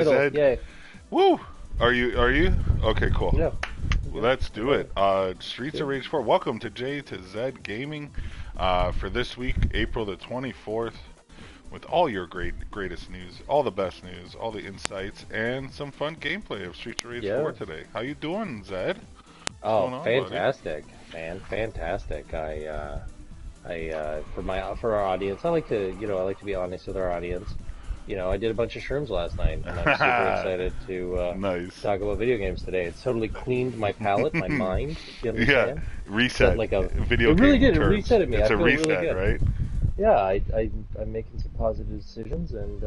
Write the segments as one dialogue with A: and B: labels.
A: Zed.
B: Yay.
A: Woo! Are you? Okay, cool.
B: Yeah.
A: Well, let's do it. Streets of Rage 4. Welcome to J to Z Gaming for this week, April the 24th, with all your greatest news, all the best news, all the insights, and some fun gameplay of Streets of Rage 4 today. How you doing, Zed? What's going on,
B: Fantastic, man, fantastic. For our audience, I like to be honest with our audience. I did a bunch of shrooms last night, and I'm super excited to talk about video games today. It's totally cleaned my palate, my mind. You understand?
A: Yeah, reset.
B: Like a
A: video
B: it really
A: game
B: did.
A: terms.
B: It resetted me.
A: It's
B: I
A: a
B: feel
A: reset,
B: really good.
A: right?
B: Yeah, I'm making some positive decisions, and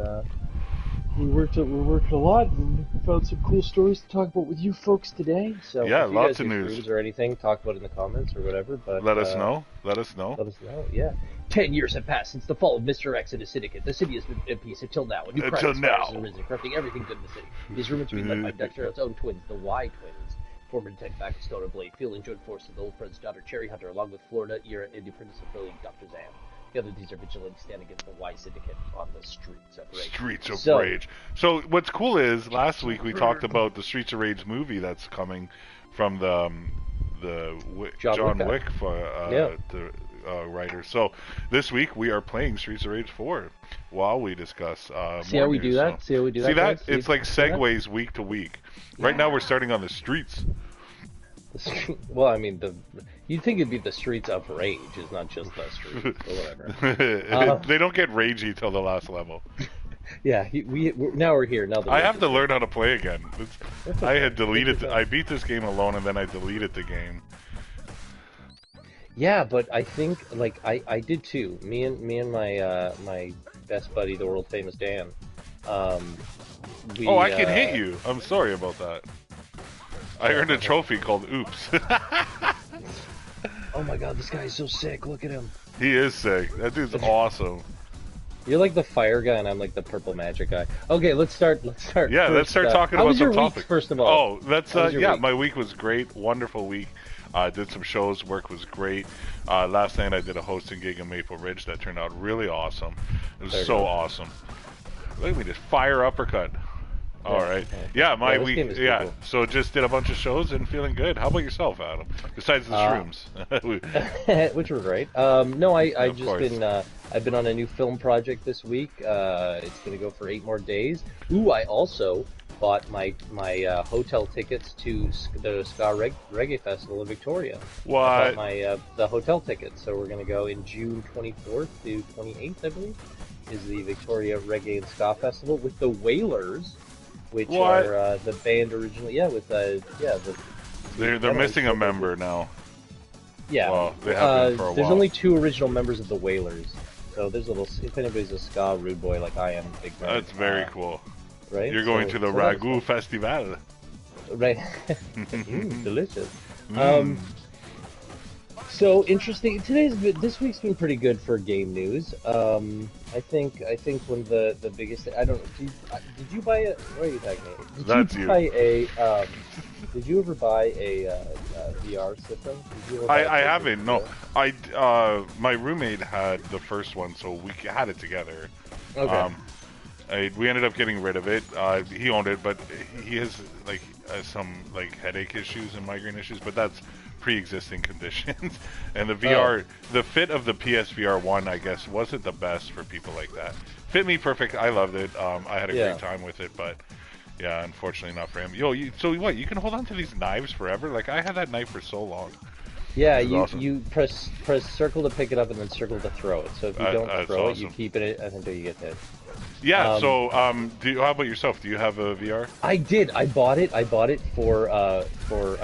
B: we worked a lot and found some cool stories to talk about with you folks today. So
A: yeah,
B: if you
A: lots
B: guys
A: of news
B: or anything, talk about it in the comments or whatever. But
A: let us know. Let us know.
B: Let us know. Yeah. 10 years have passed since the fall of Mr. X and his syndicate. The city has been in peace until now. A new crisis has arisen, corrupting everything good in the city. It is rumored to be led by Dexter's own twins, the Y twins. Former Detective Stone and Blade, feeling joint force of the old friend's daughter, Cherry Hunter, along with Florida era indie princess of brilliant Dr. Zam. Together, these are vigilantes standing against the Y syndicate on the Streets of Rage.
A: Streets of Rage. So what's cool is last week we talked about the Streets of Rage movie that's coming from the John Wick writer. So this week we are playing Streets of Rage 4 while we discuss
B: See how we do that? See how we do that?
A: See that? It's like segues week to week. Right now we're starting on the streets.
B: Well, I mean, you'd think it'd be the Streets of Rage, it's not just the streets, or whatever.
A: They don't get ragey till the last level.
B: Yeah, now we're here. Now
A: I have to learn how to play again. I had deleted. I beat this game alone, and then I deleted the game.
B: Yeah, but I think I did too. Me and my my best buddy, the world famous Dan.
A: I can hit you. I'm sorry about that. I earned a trophy called Oops.
B: Oh my god, this guy is so sick. Look at him.
A: He is sick. That dude's awesome.
B: You're like the fire guy, and I'm like the purple magic guy. Okay, let's start.
A: Yeah, let's start talking about some topics.
B: Week, first of all?
A: Oh, that's my week was great. Wonderful week. Did some shows. Work was great. Last night I did a hosting gig in Maple Ridge that turned out really awesome. It was awesome. Look at me just fire uppercut. All right. Yeah, my week. Yeah. Cool. So just did a bunch of shows and feeling good. How about yourself, Adam? Besides the shrooms,
B: which were great. No, I've been on a new film project this week. It's gonna go for 8 more days. Ooh, I also bought my hotel tickets to the Ska Reggae Festival in Victoria.
A: What?
B: I bought my the hotel tickets. So we're gonna go in June 24th to 28th, I believe, is the Victoria Reggae and Ska Festival with the Whalers. Which are the band originally? Yeah, with
A: they're missing a member now.
B: Yeah,
A: well, they have been for a while.
B: There's only 2 original members of the Whalers, so there's a little. If anybody's a ska rude boy like I am, big fan.
A: That's very cool.
B: Right?
A: You're going to the Ragu Festival.
B: Right. Delicious. So interesting. This week's been pretty good for game news. I think one of the biggest. I don't know. Did you buy a? What are you talking about? Did you ever buy a VR system?
A: I haven't. No, my roommate had the first one, so we had it together.
B: Okay.
A: We ended up getting rid of it. He owned it, but he has some headache issues and migraine issues, but that's pre-existing conditions. And the VR, the fit of the PSVR 1, I guess, wasn't the best for people like that. Fit me perfect. I loved it. I had a great time with it, but yeah, unfortunately not for him. So what? You can hold on to these knives forever? Like, I had that knife for so long.
B: Yeah, you press circle to pick it up and then circle to throw it. So if you don't throw it, you keep it until you get hit.
A: Yeah. So, how about yourself? Do you have a VR?
B: I did. I bought it for I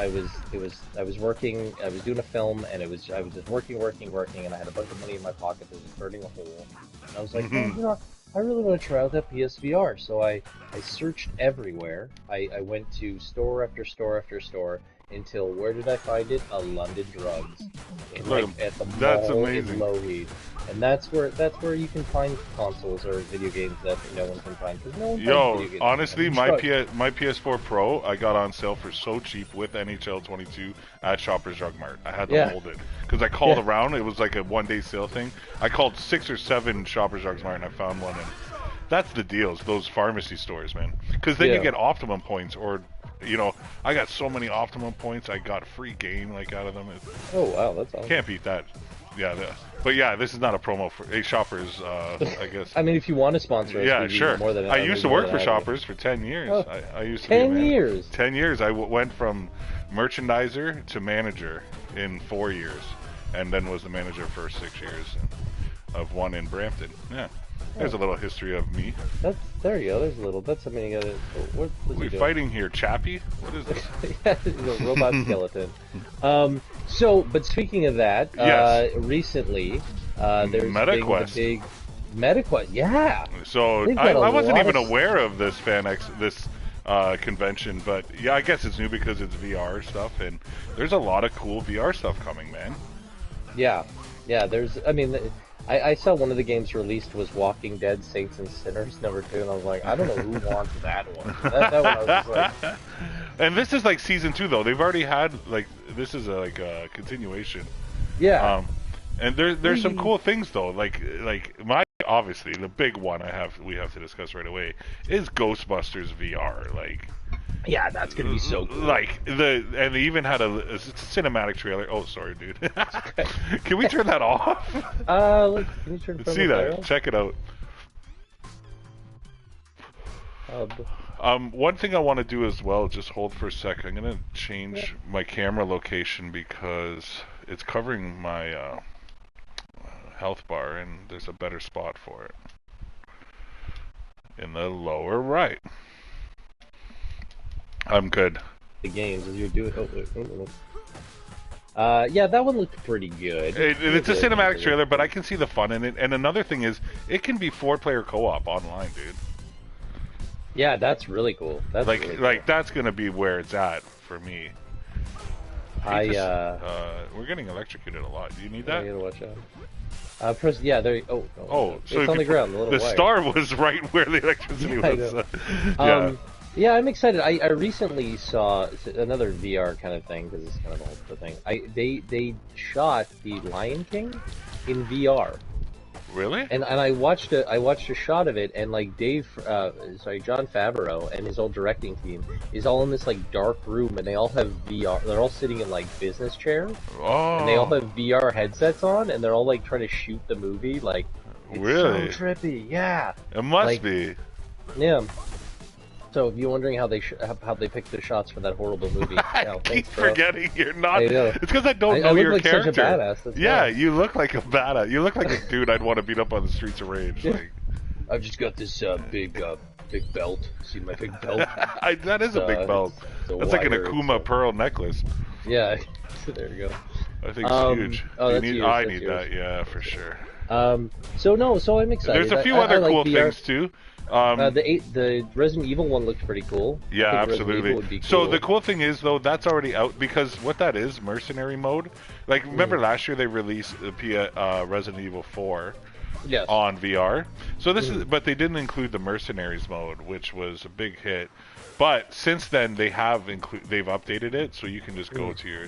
B: was working. I was doing a film, and I was just working, and I had a bunch of money in my pocket that was burning a hole. And I was like, I really want to try out that PSVR. So I searched everywhere. I went to store after store after store. Until where did I find it? A London Drugs, at the mall in Lougheed, and that's where you can find consoles or video games that no one can find because no one. Video games
A: honestly, my PS4 Pro I got on sale for so cheap with NHL 22 at Shoppers Drug Mart. I had to hold it because I called around. It was like a one-day sale thing. I called 6 or 7 Shoppers Drug Mart and I found one. That's the deals, those pharmacy stores, man. Because then you
B: Yeah.
A: get Optimum points, or, you know, I got so many Optimum points, I got free game, like, out of them.
B: Oh wow, that's awesome.
A: Can't beat that. Yeah, but yeah, this is not a promo for Shoppers, I guess.
B: I mean, if you want to sponsor us,
A: Yeah,
B: we'd be
A: sure.
B: more than
A: I used to
B: more
A: work
B: than
A: for
B: happy.
A: Shoppers for 10 years.
B: Oh,
A: I used to
B: 10
A: be a man.
B: years.
A: 10 years. I went from merchandiser to manager in 4 years, and then was the manager for 6 years of one in Brampton. Yeah. There's a little history of me.
B: There you go. There's a little. That's something you gotta. What's
A: We
B: he doing?
A: fighting here, Chappie? What is this?
B: Yeah, he's a robot skeleton. But speaking of that,
A: Yes.
B: Recently, there's
A: MetaQuest.
B: the big MetaQuest. Yeah.
A: So
B: They've got
A: I
B: a
A: wasn't
B: lot
A: even
B: of
A: aware of this convention, but yeah, I guess it's new because it's VR stuff, and there's a lot of cool VR stuff coming, man.
B: Yeah. There's. I mean, I saw one of the games released was Walking Dead: Saints and Sinners #2, and I was like, I don't know who wants that one. That one I was just like.
A: And this is like season 2 though. They've already had like this is like a continuation.
B: Yeah.
A: And there's some cool things though. Like my obviously the big one we have to discuss right away is Ghostbusters VR. Like
B: Yeah, that's gonna be so cool.
A: Like and they even had a cinematic trailer. Oh, sorry, dude. Can we turn that off?
B: Can you turn
A: Let's see that.
B: barrel?
A: Check it out. One thing I want to do as well, just hold for a sec. I'm gonna change my camera location because it's covering my health bar, and there's a better spot for it in the lower right. I'm good.
B: The games as you're doing. Yeah, that one looked pretty good.
A: It's a cinematic trailer, but I can see the fun in it. And another thing is, it can be 4-player co-op online, dude.
B: Yeah, that's really cool. That's really cool.
A: That's gonna be where it's at for me. We're getting electrocuted a lot. Do you need that?
B: You gotta watch out. Press. Yeah, there. Oh.
A: So
B: it's on the ground. The
A: wire. Star was right where the electricity was.
B: Yeah. Yeah, I'm excited. I recently saw another VR kind of thing because it's kind of the thing. They shot the Lion King in VR.
A: Really?
B: And I watched a shot of it, and like Jon Favreau and his whole directing team is all in this like dark room, and they all have VR. They're all sitting in like business chairs, and they all have VR headsets on, and they're all like trying to shoot the movie. Like, it's
A: really
B: so trippy. Yeah,
A: it must be.
B: Yeah. So if you're wondering how they picked the shots for that horrible movie,
A: I keep forgetting you're not. It's because I don't know
B: I look
A: your
B: like
A: character.
B: Such a badass. That's
A: yeah,
B: why.
A: you look like a badass. You look like a dude I'd want to beat up on the streets of Rage. Like,
B: I've just got this big belt. See my big belt?
A: That is a big belt. That's like an Akuma pearl necklace.
B: Yeah, there you go.
A: I think it's huge.
B: Oh, that's huge.
A: I need that. Yeah, for sure.
B: So I'm excited.
A: There's a few other cool things too.
B: The Resident Evil one looked pretty cool.
A: Yeah, absolutely.
B: Cool.
A: So the cool thing is though, that's already out because what that is, mercenary mode. Like remember last year they released the Resident Evil 4 on VR. So this is, but they didn't include the mercenaries mode, which was a big hit. But since then they've updated it, so you can just go to your,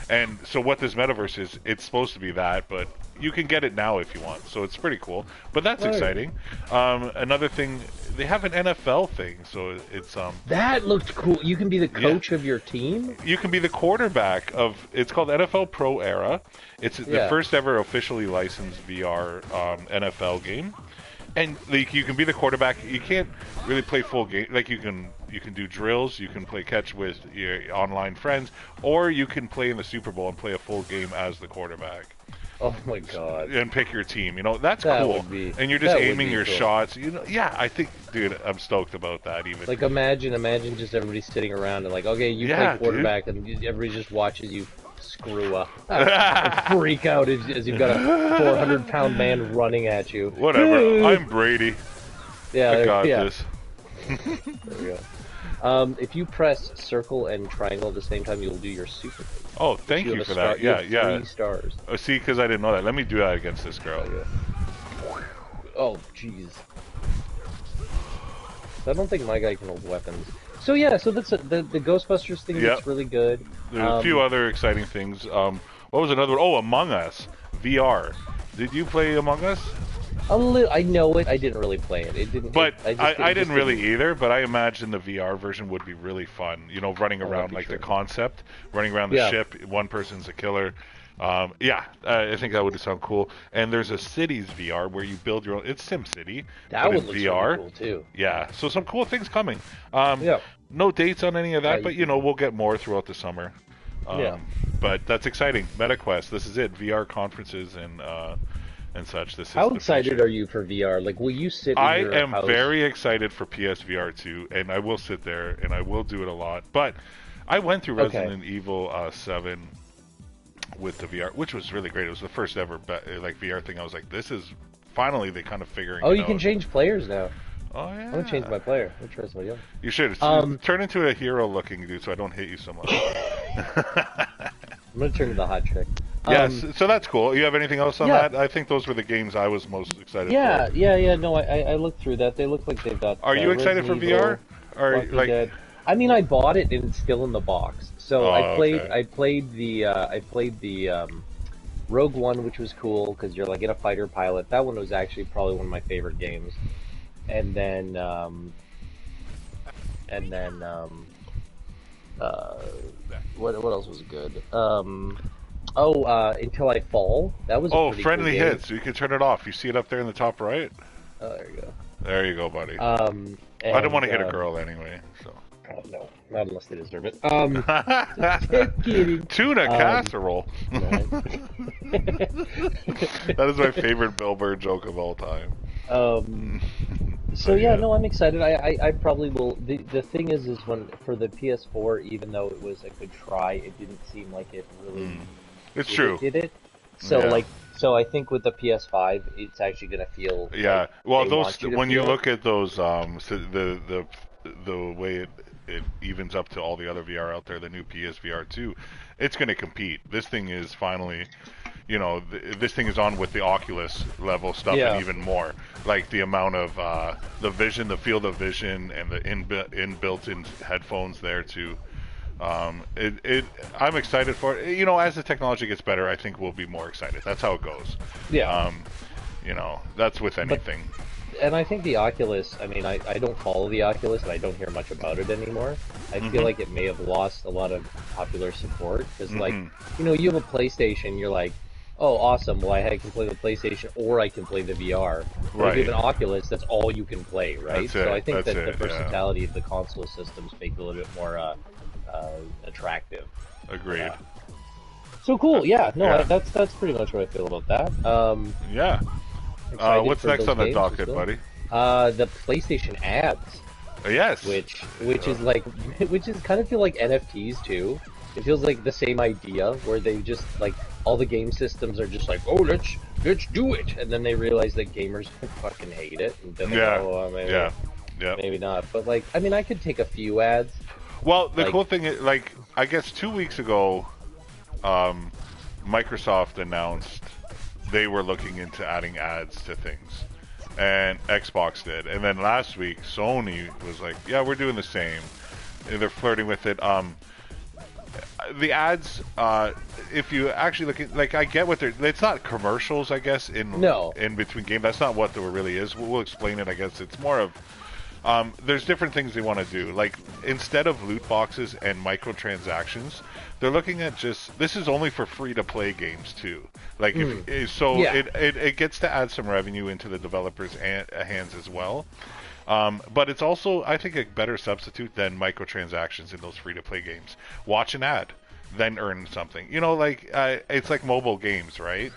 A: and so what this metaverse is, it's supposed to be that, but you can get it now if you want, so it's pretty cool. But that's exciting. Another thing, they have an NFL thing, so it's
B: that looked cool. You can be the coach of your team.
A: You can be the quarterback of. It's called NFL Pro Era. It's the first ever officially licensed VR NFL game. And like you can be the quarterback. You can't really play full game. Like you can do drills. You can play catch with your online friends, or you can play in the Super Bowl and play a full game as the quarterback.
B: Oh my god!
A: And pick your team. You know that's cool. And you're just aiming your shots. You know, yeah. I think, dude, I'm stoked about that. Even
B: like imagine just everybody sitting around and like, okay, you play quarterback, and everybody just watches you screw up, and freak out as you've got a 400-pound man running at you.
A: Whatever. I'm Brady.
B: Yeah,
A: I got this.
B: There we go. If you press circle and triangle at the same time, you'll do your super.
A: Oh, thank you for that. Yeah.
B: 3 stars.
A: Oh, see, because I didn't know that. Let me do that against this girl.
B: Oh, jeez. I don't think my guy can hold weapons. So yeah, so that's the Ghostbusters thing looks really good.
A: There's a few other exciting things. What was another one? Oh, Among Us VR. Did you play Among Us?
B: I know it. I didn't really play it. It didn't.
A: But I
B: it
A: didn't
B: just
A: really either. But I imagine the VR version would be really fun. You know, running
B: Oh, that'd
A: around
B: be
A: like the
B: true.
A: concept, running around the
B: Yeah,
A: ship. One person's a killer. Yeah, I think that would sound cool. And there's a cities VR where you build your own. It's Sim City,
B: that
A: but
B: one
A: in
B: looks really
A: VR.
B: cool too.
A: Yeah, so some cool things coming. Um,
B: Yeah.
A: no dates on any of that,
B: You
A: but you
B: can.
A: know we'll get more throughout the summer.
B: Yeah.
A: But that's exciting. MetaQuest, this is it. VR conferences and such. This is
B: How
A: the
B: excited
A: future.
B: are you for VR? Like, will you sit in
A: I
B: your
A: am
B: house?
A: very excited for PSVR 2, and I will sit there and I will do it a lot. But I went through
B: Okay.
A: Resident Evil 7 with the VR, which was really great. It was the first ever like VR thing. I was like, this is finally they kind of figuring
B: Oh,
A: it
B: you can
A: out.
B: change players now.
A: Oh
B: I'm gonna change
A: yeah,
B: my player. I'm gonna try somebody else.
A: you should
B: Um,
A: turn into a hero-looking dude, so I don't hit you so much.
B: I'm gonna turn to the hot chick.
A: Yes, so that's cool. You have anything else on
B: Yeah.
A: that? I think those were the games I was most excited
B: Yeah,
A: for.
B: yeah. No, I looked through that. They look like they've got.
A: Are you excited for
B: Resident Evil,
A: VR? Or
B: Walking
A: like,
B: Dead. I mean, I bought it and it's still in the box. So
A: oh, okay.
B: I played the Rogue One, which was cool because you're like in a fighter pilot. That one was actually probably one of my favorite games. And then and then uh, what else was good? Until I Fall. That was a
A: Oh,
B: pretty
A: friendly
B: cool game.
A: hits. You can turn it off. You see it up there in the top right?
B: Oh, there you go.
A: There you go, buddy. I don't want to hit a girl anyway, so.
B: Oh, no, not unless they deserve it. Just kidding.
A: Tuna casserole.
B: No.
A: That is my favorite Bill Burr joke of all time.
B: So yeah, no, I'm excited. I probably will. The thing is when for the PS4, even though it was a good try, it didn't seem like it really
A: It's true.
B: did it. So
A: Yeah.
B: so I think with the PS5, it's actually gonna feel
A: Yeah.
B: like
A: Well,
B: they
A: those
B: want you to
A: when you
B: feel it.
A: look at those so the way it evens up to all the other VR out there, the new PSVR 2, it's going to compete. This thing is finally, you know, this thing is on with the Oculus level stuff
B: Yeah.
A: and even more. Like the amount of the vision, the field of vision, and the inbuilt-in headphones there too. I'm excited for it. You know, as the technology gets better, I think we'll be more excited. That's how it goes.
B: Yeah.
A: You know, that's with anything.
B: And I think the Oculus, I mean, I don't follow the Oculus and I don't hear much about it anymore. I feel like it may have lost a lot of popular support because, like, you know, you have a PlayStation, you're like, oh, awesome, well, I can play the PlayStation or I can play the VR. But if you have an Oculus, that's all you can play, right?
A: That's
B: So
A: it,
B: I think
A: that's
B: that the
A: it,
B: versatility of the console systems make it a little bit more attractive.
A: Agreed.
B: So cool, yeah. No,
A: Yeah.
B: that's pretty much what I feel about that.
A: Yeah.
B: Excited
A: What's
B: for
A: next
B: those
A: on the
B: games
A: docket,
B: as well.
A: buddy?
B: The PlayStation ads.
A: Yes.
B: Which is like which is kind of feel like NFTs too. It feels like the same idea where they just like all the game systems are just like, oh, let's do it, and then they realize that gamers fucking hate it, and then they go, oh,
A: Yeah.
B: maybe not. But like, I mean, I could take a few ads.
A: Well, the
B: Like-
A: cool thing is, like, I guess 2 weeks ago, Microsoft announced they were looking into adding ads to things, and Xbox did. And then last week, Sony was like, "Yeah, we're doing the same." And they're flirting with it. The ads, if you actually look at, like, I get what they're. It's not commercials, I guess. In between game, that's not what there really is. We'll explain it. I guess it's more of. There's different things they want to do. Like, instead of loot boxes and microtransactions, they're looking at just, this is only for free-to-play games too. Like, it gets to add some revenue into the developers' hands as well. But it's also, I think, a better substitute than microtransactions in those free-to-play games. Watch an ad, then earn something. You know, like, it's like mobile games, right?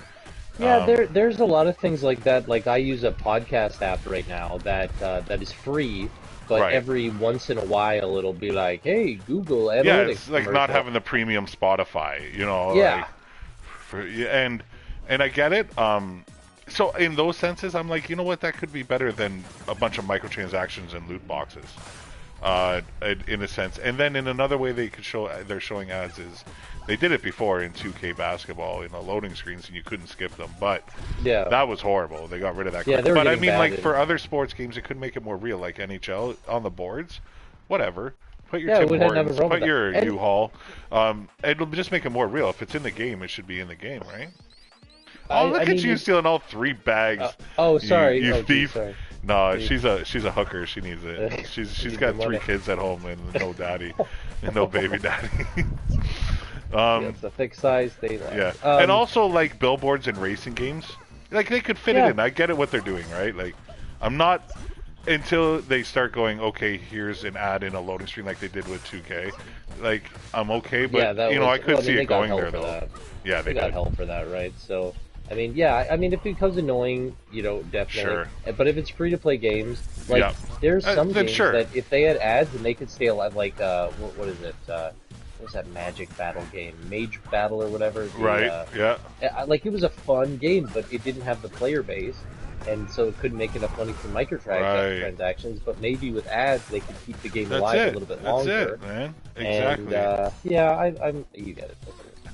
B: Yeah, there's a lot of things like that. Like, I use a podcast app right now that is free, but every once in a while it'll be like, hey, Google Analytics.
A: Yeah, it's like not
B: commercial.
A: having the premium Spotify, you know.
B: Yeah.
A: And I get it. So in those senses, I'm like, you know what, that could be better than a bunch of microtransactions and loot boxes, in a sense. And then in another way they're showing ads is, they did it before in 2K basketball in the loading screens and you couldn't skip them, but that was horrible. They got rid of that.
B: Yeah, they were
A: but I
B: getting
A: mean, like,
B: bad
A: for other sports games, it could make it more real, like NHL on the boards, whatever. Put your
B: Yeah,
A: Tim
B: we hadn't have a
A: Hortons,
B: problem
A: put
B: with
A: your
B: that.
A: U-Haul. It'll just make it more real. If it's in the game, it should be in the game, right? Oh, look
B: I
A: at
B: mean,
A: you stealing all 3 bags.
B: oh, sorry.
A: You
B: Oh, geez,
A: thief.
B: sorry.
A: No,
B: Thief.
A: she's a hooker. She needs it. She's
B: Need
A: got
B: the
A: 3
B: money.
A: kids at home and no daddy, and no baby daddy.
B: Yeah, it's a thick size. They
A: Yeah, and also like billboards and racing games, like they could fit it in. I get it what they're doing, right? Like, I'm not until they start going. Okay, here's an ad in a loading screen like they did with 2K. Like, I'm okay, but
B: yeah, that
A: you know,
B: was,
A: I could see
B: they
A: it
B: got
A: going
B: hell
A: there
B: for
A: though.
B: that.
A: Yeah,
B: They
A: they
B: got
A: did.
B: hell for that, right? So, I mean, yeah, I mean, if it becomes annoying, you know, definitely.
A: Sure.
B: But if it's free to play games, like
A: Yeah.
B: there's some
A: Then
B: games
A: sure.
B: that if they had ads and they could stay alive, like what is it? What's that Magic Battle game? Mage Battle or whatever.
A: Right. Yeah.
B: Like it was a fun game, but it didn't have the player base, and so it couldn't make enough money from transactions. But maybe with ads, they could keep the game alive a little bit longer.
A: That's it, man. Exactly.
B: And yeah, I'm you get it.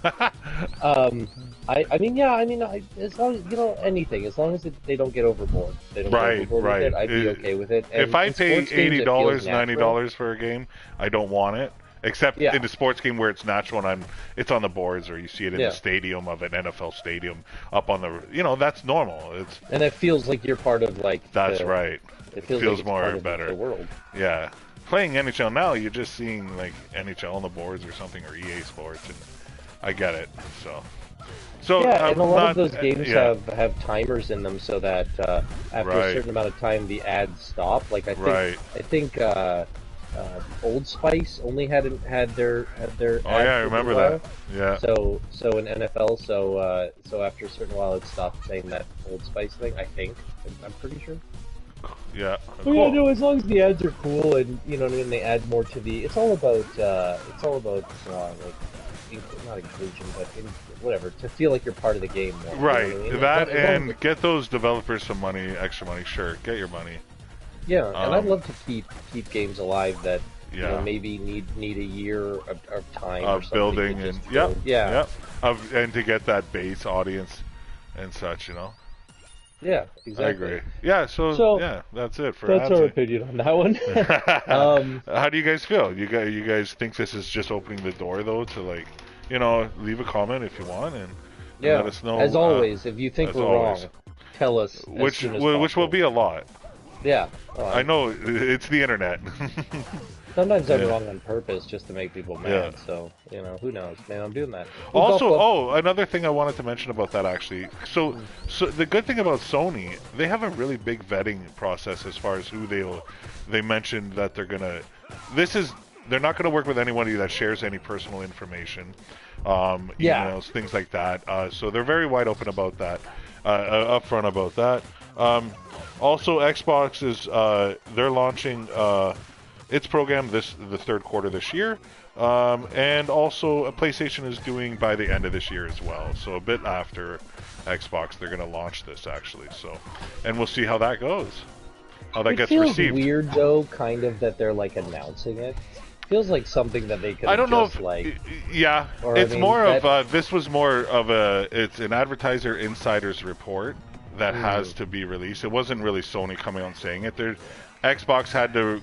B: I mean, yeah, I mean, as long as, you know, anything, as long as they don't get overboard. They don't get overboard with it, I'd be okay with it. And
A: if I pay $80,
B: $90
A: $90 for a game, I don't want it. Except in a sports game where it's natural and it's on the boards or you see it in the stadium of an NFL stadium up on the, you know, that's normal.
B: And it feels like you're part of like.
A: That's right.
B: It feels like
A: more
B: part of
A: better.
B: The world.
A: Yeah. Playing NHL now, you're just seeing like NHL on the boards or something, or EA Sports, and I get it. So
B: yeah, and a lot of those games have timers in them so that after a certain amount of time the ads stop. Like I think Old Spice only had their
A: oh yeah, I remember that. Yeah.
B: So in NFL, so after a certain while it stopped saying that Old Spice thing. I think I'm pretty sure.
A: Yeah.
B: Well, yeah, no. As long as the ads are cool and you know what I mean, they add more to the. It's all about like not inclusion, but whatever, to feel like you're part of the game more.
A: Right.
B: You know what I mean?
A: That and get those developers some money, extra money. Sure, get your money.
B: Yeah, and I'd love to keep games alive that you know, maybe need a year of time
A: of building and and to get that base audience and such, you know.
B: Yeah, exactly.
A: I agree. Yeah, so yeah, that's it for
B: that's our opinion on that one.
A: How do you guys feel? You guys think this is just opening the door though to, like, you know, leave a comment if you want and let us know.
B: As always, if you think we're wrong, tell us.
A: Which will be a lot.
B: Yeah.
A: I know it's the internet.
B: Sometimes I'm wrong on purpose just to make people mad. So, you know, who knows? Man, I'm doing that.
A: Also, another thing I wanted to mention about that actually. So the good thing about Sony, they have a really big vetting process as far as who they mentioned that they're gonna. They're not gonna work with anybody that shares any personal information, emails, things like that. So they're very wide open about that, upfront about that. Also, Xbox is they're launching its program the third quarter this year, and also PlayStation is doing by the end of this year as well. So a bit after Xbox, they're going to launch this actually. So, and we'll see how that goes, how that gets received.
B: It feels weird though, kind of, that they're like announcing it. Feels like something that they could.
A: I don't know if
B: it's
A: more of this was more of it's an advertiser insider's report that has to be released. It wasn't really Sony coming out and saying it. Xbox had to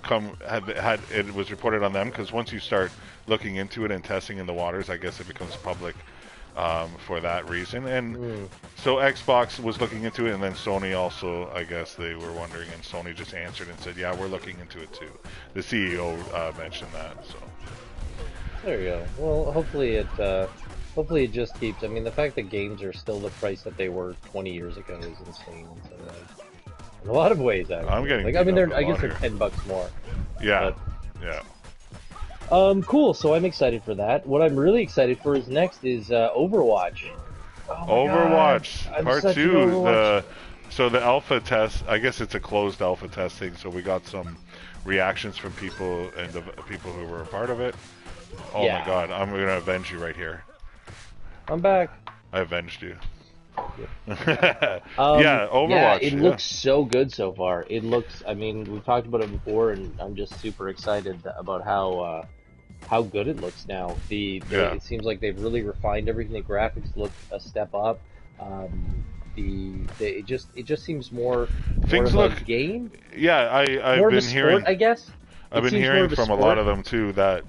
A: had it was reported on them because once you start looking into it and testing in the waters, I guess it becomes public for that reason. And so Xbox was looking into it, and then Sony also, I guess they were wondering, and Sony just answered and said, "Yeah, we're looking into it too." The CEO mentioned that. So
B: there you go. Well, hopefully it just keeps. I mean, the fact that games are still the price that they were 20 years ago is insane. So, in a lot of ways, actually.
A: I'm getting.
B: Like, I mean, I guess they're $10 more.
A: Yeah.
B: But,
A: yeah.
B: Cool. So I'm excited for that. What I'm really excited for next is Overwatch.
A: Overwatch Part 2.
B: Overwatch.
A: The alpha test. I guess it's a closed alpha testing. So we got some reactions from people and the people who were a part of it. Oh my God! I'm gonna avenge you right here.
B: I'm back.
A: I avenged you.
B: Yeah,
A: Overwatch.
B: Yeah, it looks so good so far. It looks. I mean, we've talked about it before, and I'm just super excited about how good it looks now. It seems like they've really refined everything. The graphics look a step up. It just seems more
A: Things
B: of
A: look
B: a game.
A: Yeah, I've been hearing.
B: I guess
A: I've been hearing from a lot of them too that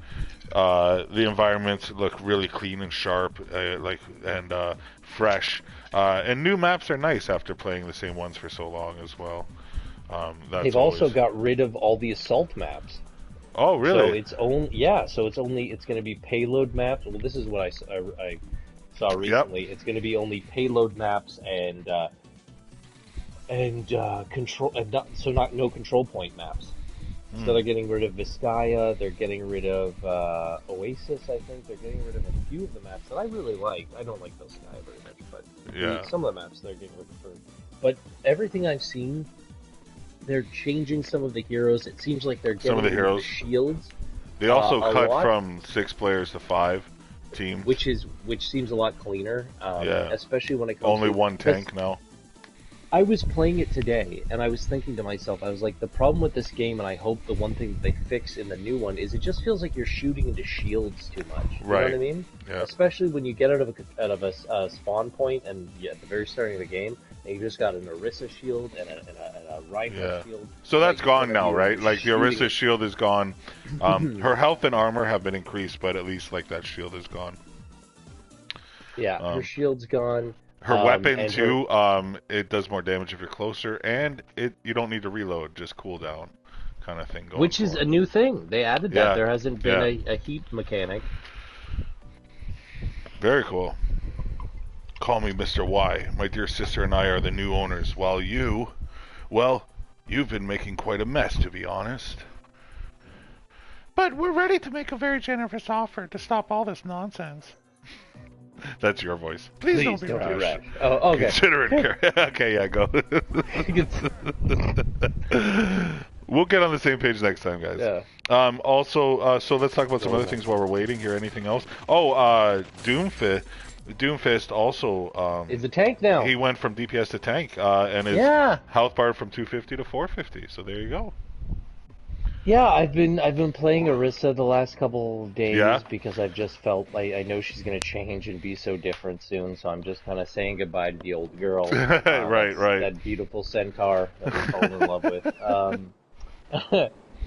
A: the environments look really clean and sharp, and fresh. And new maps are nice after playing the same ones for so long as well.
B: They've also got rid of all the assault maps.
A: Oh, really?
B: So it's going to be payload maps. Well, this is what I saw recently. Yep. It's going to be only payload maps and control, no control point maps. So they're getting rid of Vizcaya. They're getting rid of Oasis. I think they're getting rid of a few of the maps that I really like. I don't like Vizcaya very much, but some of the maps they're getting rid of. But everything I've seen, they're changing some of the heroes. It seems like they're getting
A: some of the heroes
B: shields.
A: They also cut from 6 players to 5 team,
B: which seems a lot cleaner. Especially when it comes
A: only one tank now.
B: I was playing it today, and I was thinking to myself, I was like, the problem with this game, and I hope the one thing that they fix in the new one, is it just feels like you're shooting into shields too much. You know what I mean?
A: Yeah.
B: Especially when you get out of a spawn point, and at the very starting of the game, and you just got an Orisa shield and a Reinhardt shield.
A: So that's gone now, right? Like, the Orisa shield is gone. Her health and armor have been increased, but at least, like, that shield is gone.
B: Yeah, her shield's gone.
A: Her weapon too, it does more damage if you're closer, and you don't need to reload, just cooldown kind of thing.
B: Which is a new thing. They added that. There hasn't been a heat mechanic.
A: Very cool. Call me Mr. Y. My dear sister and I are the new owners, while you've been making quite a mess, to be honest. But we're ready to make a very generous offer to stop all this nonsense. That's your voice. Please don't be rash.
B: Oh, okay.
A: Consider it. Okay, yeah, go. We'll get on the same page next time, guys.
B: Yeah.
A: Also, so let's talk about some other things while we're waiting here. Anything else? Oh, Doomfist also
B: is a tank now.
A: He went from DPS to tank, and his health bar from 250 to 450. So there you go.
B: Yeah, I've been playing Orisa the last couple of days because I've just felt like I know she's going to change and be so different soon, so I'm just kind of saying goodbye to the old girl.
A: Right.
B: That beautiful centaur that we fallen in love with.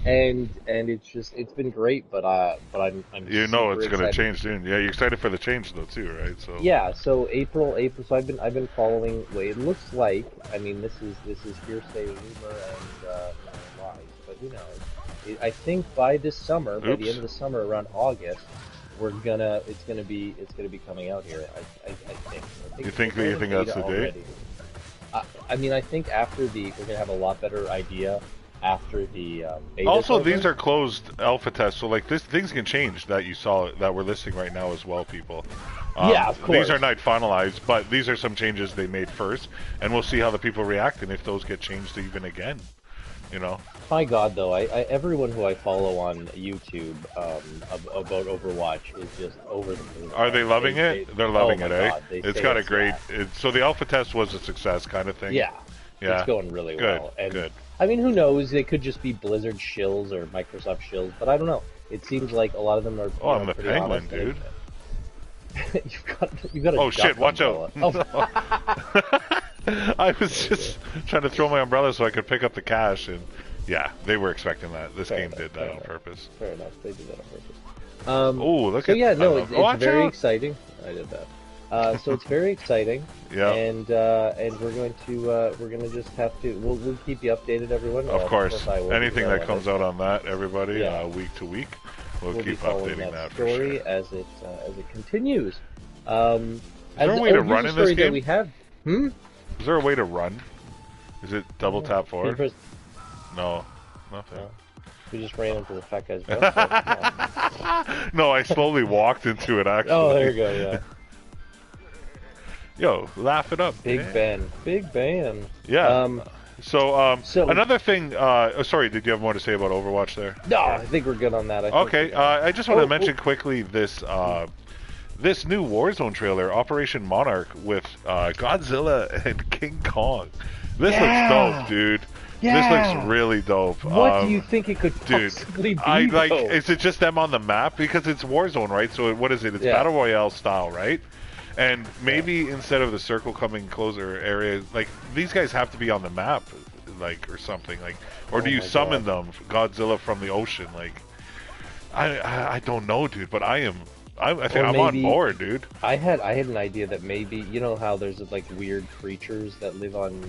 B: And it's been great, but I'm
A: it's going to change soon. Yeah, you're excited for the change though too, right? So
B: so April. So I've been following. It looks like, I mean, this is hearsay, rumor, and lies, but who knows? I think by this summer, by the end of the summer, around August, it's gonna be coming out here. I think.
A: You think that's the date?
B: I mean, I think we're gonna have a lot better idea after the beta.
A: Also, these are closed alpha tests, so like things can change that you saw that we're listing right now as well, people.
B: Of course.
A: These are not finalized, but these are some changes they made first, and we'll see how the people react and if those get changed even again. You know.
B: My God, though, everyone who I follow on YouTube about Overwatch is just over the moon.
A: Are they loving it? They're loving it, eh? It's got a great. So the alpha test was a success, kind of thing.
B: Yeah. It's going really well.
A: Good.
B: I mean, who knows? It could just be Blizzard shills or Microsoft shills, but I don't know. It seems like a lot of them are.
A: Oh, I'm the penguin, dude.
B: you've got a.
A: Oh shit! Watch out! I was just trying to throw my umbrella so I could pick up the cash, and they were expecting that. This game did that on purpose.
B: Fair enough, they did that on purpose. It's very exciting. I did that. So it's very exciting.
A: Yeah.
B: And we're going to just have to. We'll keep you updated, everyone.
A: Of course. Anything that comes out on that, everybody, week to week, we'll keep updating that
B: story
A: for sure.
B: as it continues.
A: Is there a way to run in this game?
B: We have.
A: Is there a way to run? Is it double tap forward? No, nothing. No.
B: We just ran into the fat guy's butt.
A: No, I slowly walked into it, actually.
B: Oh, there you go, yeah.
A: Yo, laugh it up.
B: Big Ben.
A: Yeah. So another thing, sorry, did you have more to say about Overwatch there?
B: No, I think we're good on that.
A: I just want to mention quickly this new Warzone trailer, Operation Monarch, with Godzilla and King Kong. This looks dope, dude. This looks really dope.
B: What do you think it could possibly be?
A: Is it just them on the map? Because it's Warzone, right? So what is it? It's Battle Royale style, right? And maybe instead of the circle coming closer area, like, these guys have to be on the map, like, or something, like, or do you summon them, Godzilla from the ocean? Like, I don't know, dude, but I I think
B: Or
A: I'm on
B: maybe
A: board, dude.
B: I had an idea that maybe you know how there's like weird creatures that live on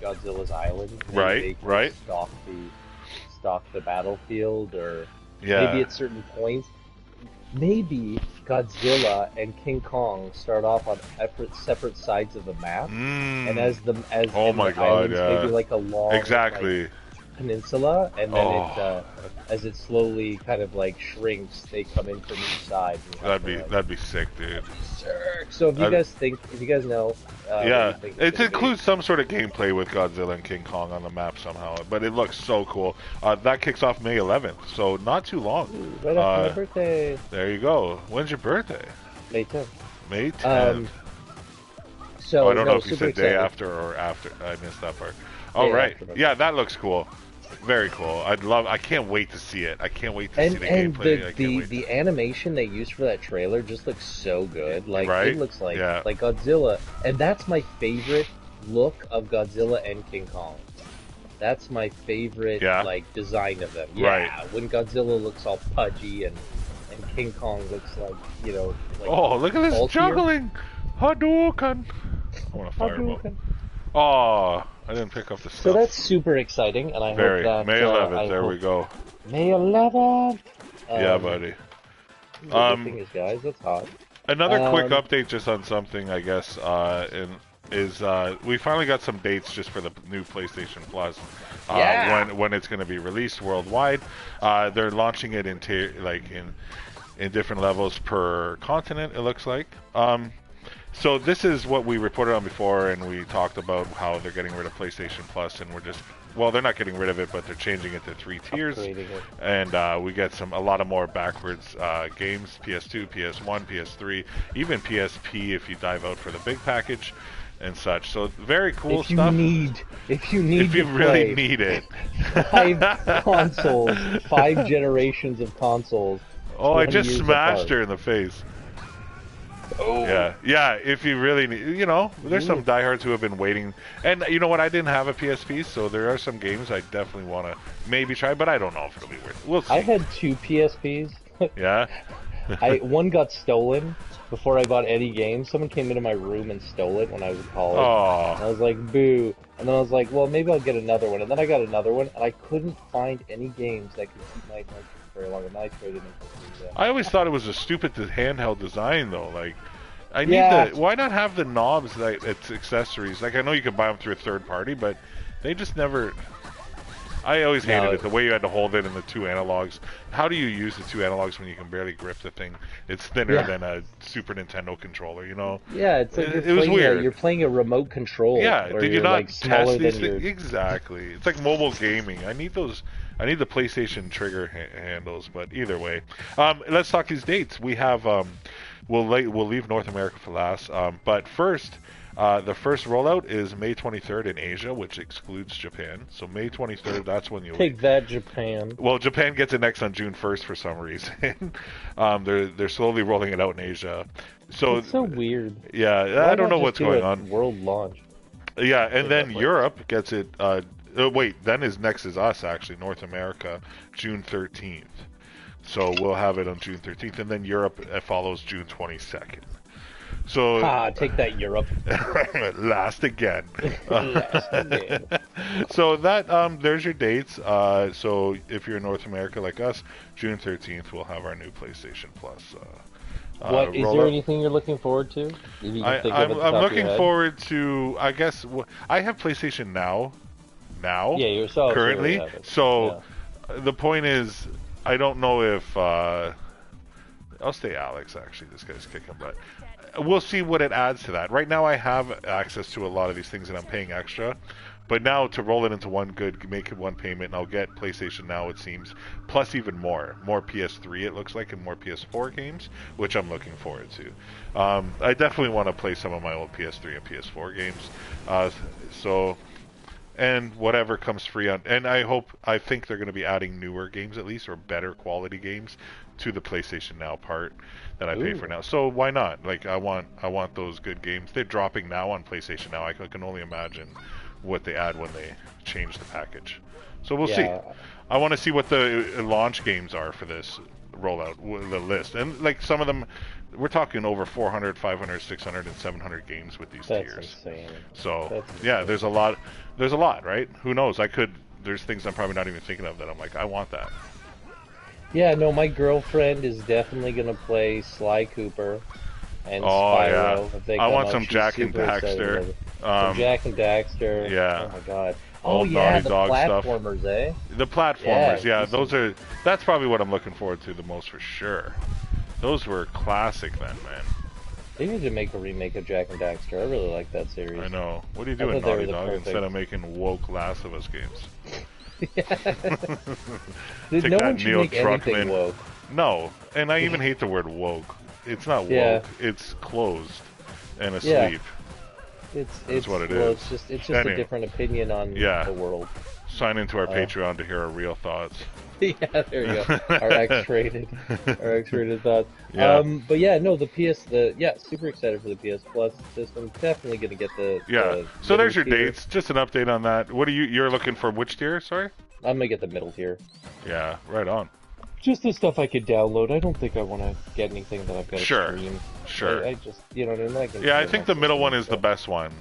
B: Godzilla's island. Maybe
A: Right,
B: they could
A: right.
B: stalk the battlefield, or maybe
A: Yeah.
B: at certain points. Maybe Godzilla and King Kong start off on separate sides of the map, and
A: Mm.
B: as the as
A: Oh
B: and
A: my
B: the
A: God,
B: island's maybe
A: yeah.
B: like a long like
A: Exactly.
B: peninsula, and then
A: Oh,
B: as it slowly kind of like shrinks, they come in from each side, and you have to like.
A: that'd be sick, dude.
B: So if you
A: I,
B: guys know what you
A: yeah,
B: think it's
A: it
B: gonna be,
A: includes some sort of gameplay with Godzilla and King Kong on the map somehow, but it looks so cool. That kicks off May 11th, so not too long.
B: ooh, right after my birthday,
A: There you go. When's your birthday?
B: May 10th.
A: May 10th.
B: So
A: I don't know
B: no,
A: if you
B: super
A: said day
B: excited.
A: after or after. I missed that part. Oh,
B: Day
A: right.
B: after my
A: Yeah, that looks cool. Very cool. I can't wait to see it. I can't wait to see the
B: And
A: gameplay. I can't wait.
B: the animation they used for that trailer just looks so good. Like
A: Right?
B: it looks like
A: Yeah.
B: Godzilla, and that's my favorite look of Godzilla and King Kong. That's my favorite
A: Yeah.
B: like design of them.
A: Right.
B: Yeah, when Godzilla looks all pudgy and King Kong looks like like
A: Oh, look at this
B: bulkier.
A: juggling! Hadouken! I want to fireball.
B: Hadouken.
A: Oh, I didn't pick up the stuff.
B: So that's super exciting, and I
A: Very.
B: hope that
A: May 11th,
B: I
A: there
B: hope
A: we go.
B: May 11th.
A: Yeah, buddy.
B: The good thing is, guys, it's hot.
A: Another quick
B: Um,
A: update just on something, I guess, we finally got some dates just for the new PlayStation Plus.
B: Yeah.
A: When it's going to be released worldwide. They're launching it in different levels per continent, it looks like. So this is what we reported on before, and we talked about how they're getting rid of PlayStation Plus, and they're not getting rid of it, but they're changing it to 3 tiers,
B: Upgrading it.
A: and we get a lot of more backwards games: PS2, PS1, PS3, even PSP if you dive out for the big package and such. So very cool
B: If you
A: stuff.
B: if you need
A: If you
B: to
A: really
B: play
A: need it.
B: 5 consoles, 5 generations of consoles.
A: Oh, I
B: 20
A: just
B: years
A: smashed
B: apart.
A: her in the face.
B: Oh.
A: Yeah. If you really need, there's some diehards who have been waiting. And you know what? I didn't have a PSP, so there are some games I definitely want to maybe try, but I don't know if it'll be worth it. We'll see.
B: I had 2 PSPs.
A: Yeah.
B: One got stolen before I bought any games. Someone came into my room and stole it when I was in college. And I
A: Oh.
B: was like, boo. And then I was like, well, maybe I'll get another one. And then I got another one, and I couldn't find any games that could keep my very long, and I traded in for 3.
A: I always thought it was a stupid handheld design, though. Like, I need
B: Yeah.
A: why not have the knobs that it's accessories? Like, I know you can buy them through a third party, but they just never. I always hated it, the way you had to hold it in the 2 analogs. How do you use the 2 analogs when you can barely grip the thing? It's thinner than a Super Nintendo controller,
B: Yeah, it's like
A: it was weird.
B: You're playing a remote control.
A: Yeah,
B: where
A: did you
B: you're,
A: not
B: like, smaller
A: test these
B: than
A: things? Exactly. It's like mobile gaming. I need those. I need the PlayStation trigger handles. But either way, let's talk these dates. We have we'll leave North America for last. But first, the first rollout is May 23rd in Asia, which excludes Japan. So May 23rd, that's when you'll
B: Take that, Japan.
A: Well, Japan gets it next on June 1st for some reason. They're slowly rolling it out in Asia. So
B: It's so weird.
A: yeah,
B: Why
A: I don't
B: not
A: know
B: just
A: what's
B: do
A: going
B: a
A: on.
B: World launch.
A: Yeah, and then
B: that
A: Europe gets it. Wait, then next is us actually, North America, June 13th. So we'll have it on June 13th, and then Europe follows June 22nd. So
B: Take that, Europe.
A: last again.
B: Last again.
A: So that there's your dates. So if you're in North America like us, June 13th we'll have our new PlayStation Plus.
B: What is there anything you're looking forward to? If you can think of it at the top
A: I'm
B: of your
A: looking
B: head?
A: forward to. I guess I have PlayStation Now.
B: Yeah, you're so
A: Currently,
B: you have it.
A: so the point is, I don't know if I'll stay Alex. Actually, this guy's kicking butt. We'll see what it adds to that. Right now, I have access to a lot of these things, and I'm paying extra. But now to roll it into make it one payment, and I'll get PlayStation Now, it seems, plus even more PS3 it looks like, and more PS4 games, which I'm looking forward to. I definitely want to play some of my old PS3 and PS4 games. And whatever comes free on, and I think they're going to be adding newer games at least, or better quality games to the PlayStation Now part that I pay for now. So why not? Like I want those good games. They're dropping now on PlayStation Now. I can only imagine what they add when they change the package. So we'll see. I want to see what the launch games are for this rollout, the list, and like some of them, we're talking over 400, 500, 600, and 700 games with these
B: That's
A: tiers.
B: insane.
A: So
B: That's insane.
A: yeah, there's a lot. There's a lot, right? Who knows? There's things I'm probably not even thinking of that I'm like, I want that.
B: Yeah, no, my girlfriend is definitely gonna play Sly Cooper and
A: Oh
B: Spyro.
A: yeah,
B: If they
A: I
B: come
A: want
B: out.
A: some
B: She's
A: Jack and
B: super excited
A: Daxter.
B: about it. Some Jack and Daxter.
A: Yeah.
B: Oh my god.
A: Old
B: Oh yeah,
A: Naughty
B: the
A: Dog stuff.
B: platformers, eh?
A: The platformers,
B: Yeah,
A: yeah, that's probably what I'm looking forward to the most for sure. Those were classic then, man.
B: They need to make a remake of Jack and Daxter. I really like that series.
A: I know. What are you
B: I
A: doing,
B: thought they
A: Naughty
B: were the
A: Dog,
B: perfect-
A: instead of making woke Last of Us games?
B: Dude,
A: Take
B: no
A: that,
B: one should
A: Neil
B: make anything
A: Druckmann.
B: woke.
A: No, and I even hate the word woke. It's not woke.
B: Yeah.
A: It's closed and asleep.
B: Yeah. It's
A: what it
B: well,
A: is.
B: It's just
A: Anyway.
B: a different opinion on
A: Yeah.
B: the world.
A: Sign into our Patreon to hear our real thoughts.
B: Yeah, there you go. Our X-rated thoughts.
A: Yeah.
B: But yeah, no, super excited for the PS Plus system. Definitely gonna get the
A: Yeah.
B: the
A: So there's your
B: middle tier.
A: dates. Just an update on that. What are you're looking for? Which tier? Sorry.
B: I'm gonna get the middle tier.
A: Yeah. Right on.
B: Just the stuff I could download. I don't think I want to get anything that I've got to
A: Sure.
B: stream.
A: Sure.
B: I just, you know what I mean? I can
A: Yeah, I
B: stream
A: think
B: my
A: the middle
B: system
A: one
B: and
A: is the
B: stuff.
A: best one.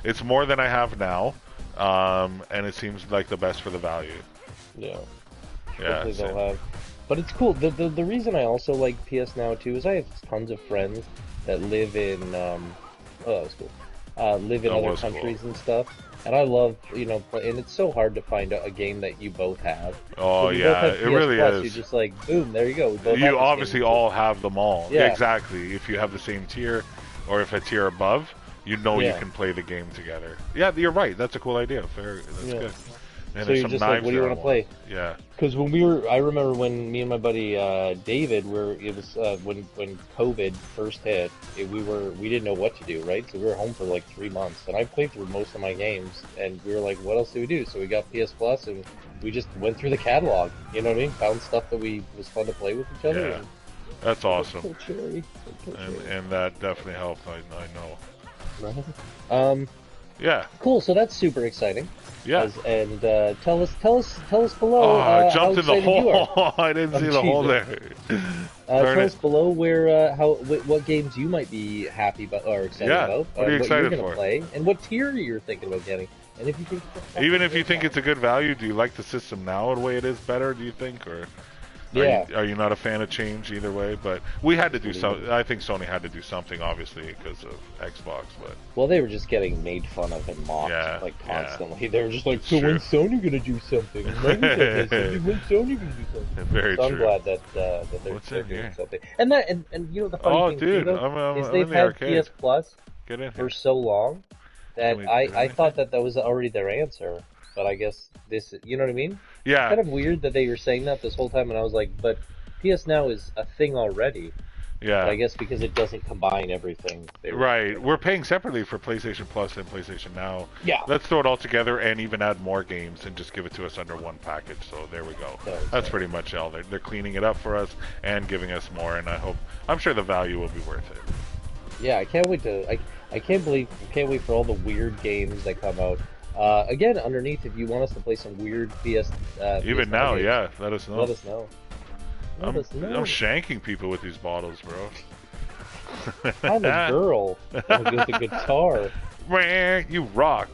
A: It's more than I have now, and it seems like the best for the value.
B: Yeah.
A: Yeah.
B: Hopefully
A: same.
B: they'll have. But it's cool. The reason I also like PS Now too is I have tons of friends that live in oh, that was cool. Live in
A: That
B: other
A: was cool.
B: countries and stuff. And I love, and it's so hard to find a game that you both have.
A: Oh
B: If you both
A: yeah,
B: have
A: it
B: PS
A: really
B: Plus,
A: is.
B: You're just like, boom, there you go. We both have
A: You
B: this
A: obviously
B: game.
A: all have them all.
B: Yeah.
A: Exactly. If you have the same tier, or if a tier above, you know you
B: Yeah.
A: can play the game together. Yeah, you're right. That's a cool idea. Fair. That's
B: Yeah.
A: good. And
B: So
A: there's
B: you're
A: some
B: just like,
A: knives
B: what do you
A: there
B: want to
A: I
B: play?
A: Yeah.
B: Because I remember when me and my buddy David when COVID first hit, we didn't know what to do, right? So we were home for like 3 months, and I played through most of my games, and we were like, what else do we do? So we got PS Plus, and we just went through the catalog. You know what I mean? Found stuff that was fun to play with each other.
A: Yeah.
B: And
A: That's awesome.
B: so cherry.
A: And that definitely helped. I know.
B: Right.
A: Yeah.
B: Cool. So that's super exciting.
A: Yeah.
B: And tell us below.
A: Oh, I
B: how
A: jumped in the
B: excited you are.
A: hole. I didn't see the hole there.
B: Tell
A: Darn
B: us
A: it.
B: below what games you might be happy about or excited
A: Yeah,
B: about.
A: what are you excited
B: you're gonna
A: for?
B: play, and what tier you're thinking about getting. And if you think
A: Even if you think it's a good value, do you like the system now the way it is better? Do you think, or
B: Yeah.
A: are you not a fan of change either way? But we had to do so. I think Sony had to do something, obviously, because of Xbox. But
B: well, they were just getting made fun of and mocked
A: Yeah,
B: like
A: yeah.
B: constantly. They were just like,
A: It's
B: so
A: true.
B: when's Sony gonna do something? When's Sony gonna do something?
A: very
B: So I'm
A: true.
B: glad that they're,
A: What's
B: they're
A: in
B: doing
A: here?
B: something. And the funny
A: Oh,
B: thing
A: dude,
B: too, though,
A: I'm
B: is
A: in
B: they've
A: the
B: had
A: arcade.
B: PS Plus
A: Get in
B: for
A: here.
B: so long that
A: Can we do
B: I thought that was already their answer. But I guess you know what I mean?
A: Yeah,
B: Kind of weird that they were saying that this whole time, and I was like, but PS Now is a thing already.
A: yeah.
B: But I guess because it doesn't combine everything.
A: Right. We're paying separately for PlayStation Plus and PlayStation Now.
B: Yeah.
A: Let's throw it all together and even add more games and just give it to us under one package. So there we go. That's pretty much all. They're cleaning it up for us and giving us more, and I'm sure the value will be worth it.
B: Yeah, I can't wait to. I can't wait for all the weird games that come out. Again, underneath, if you want us to play some weird PS.
A: Even
B: PS
A: now,
B: games,
A: yeah. Let us know.
B: Let us know.
A: I'm
B: Let us know.
A: shanking people with these bottles, bro.
B: I'm a girl with a guitar.
A: Meh, you rock.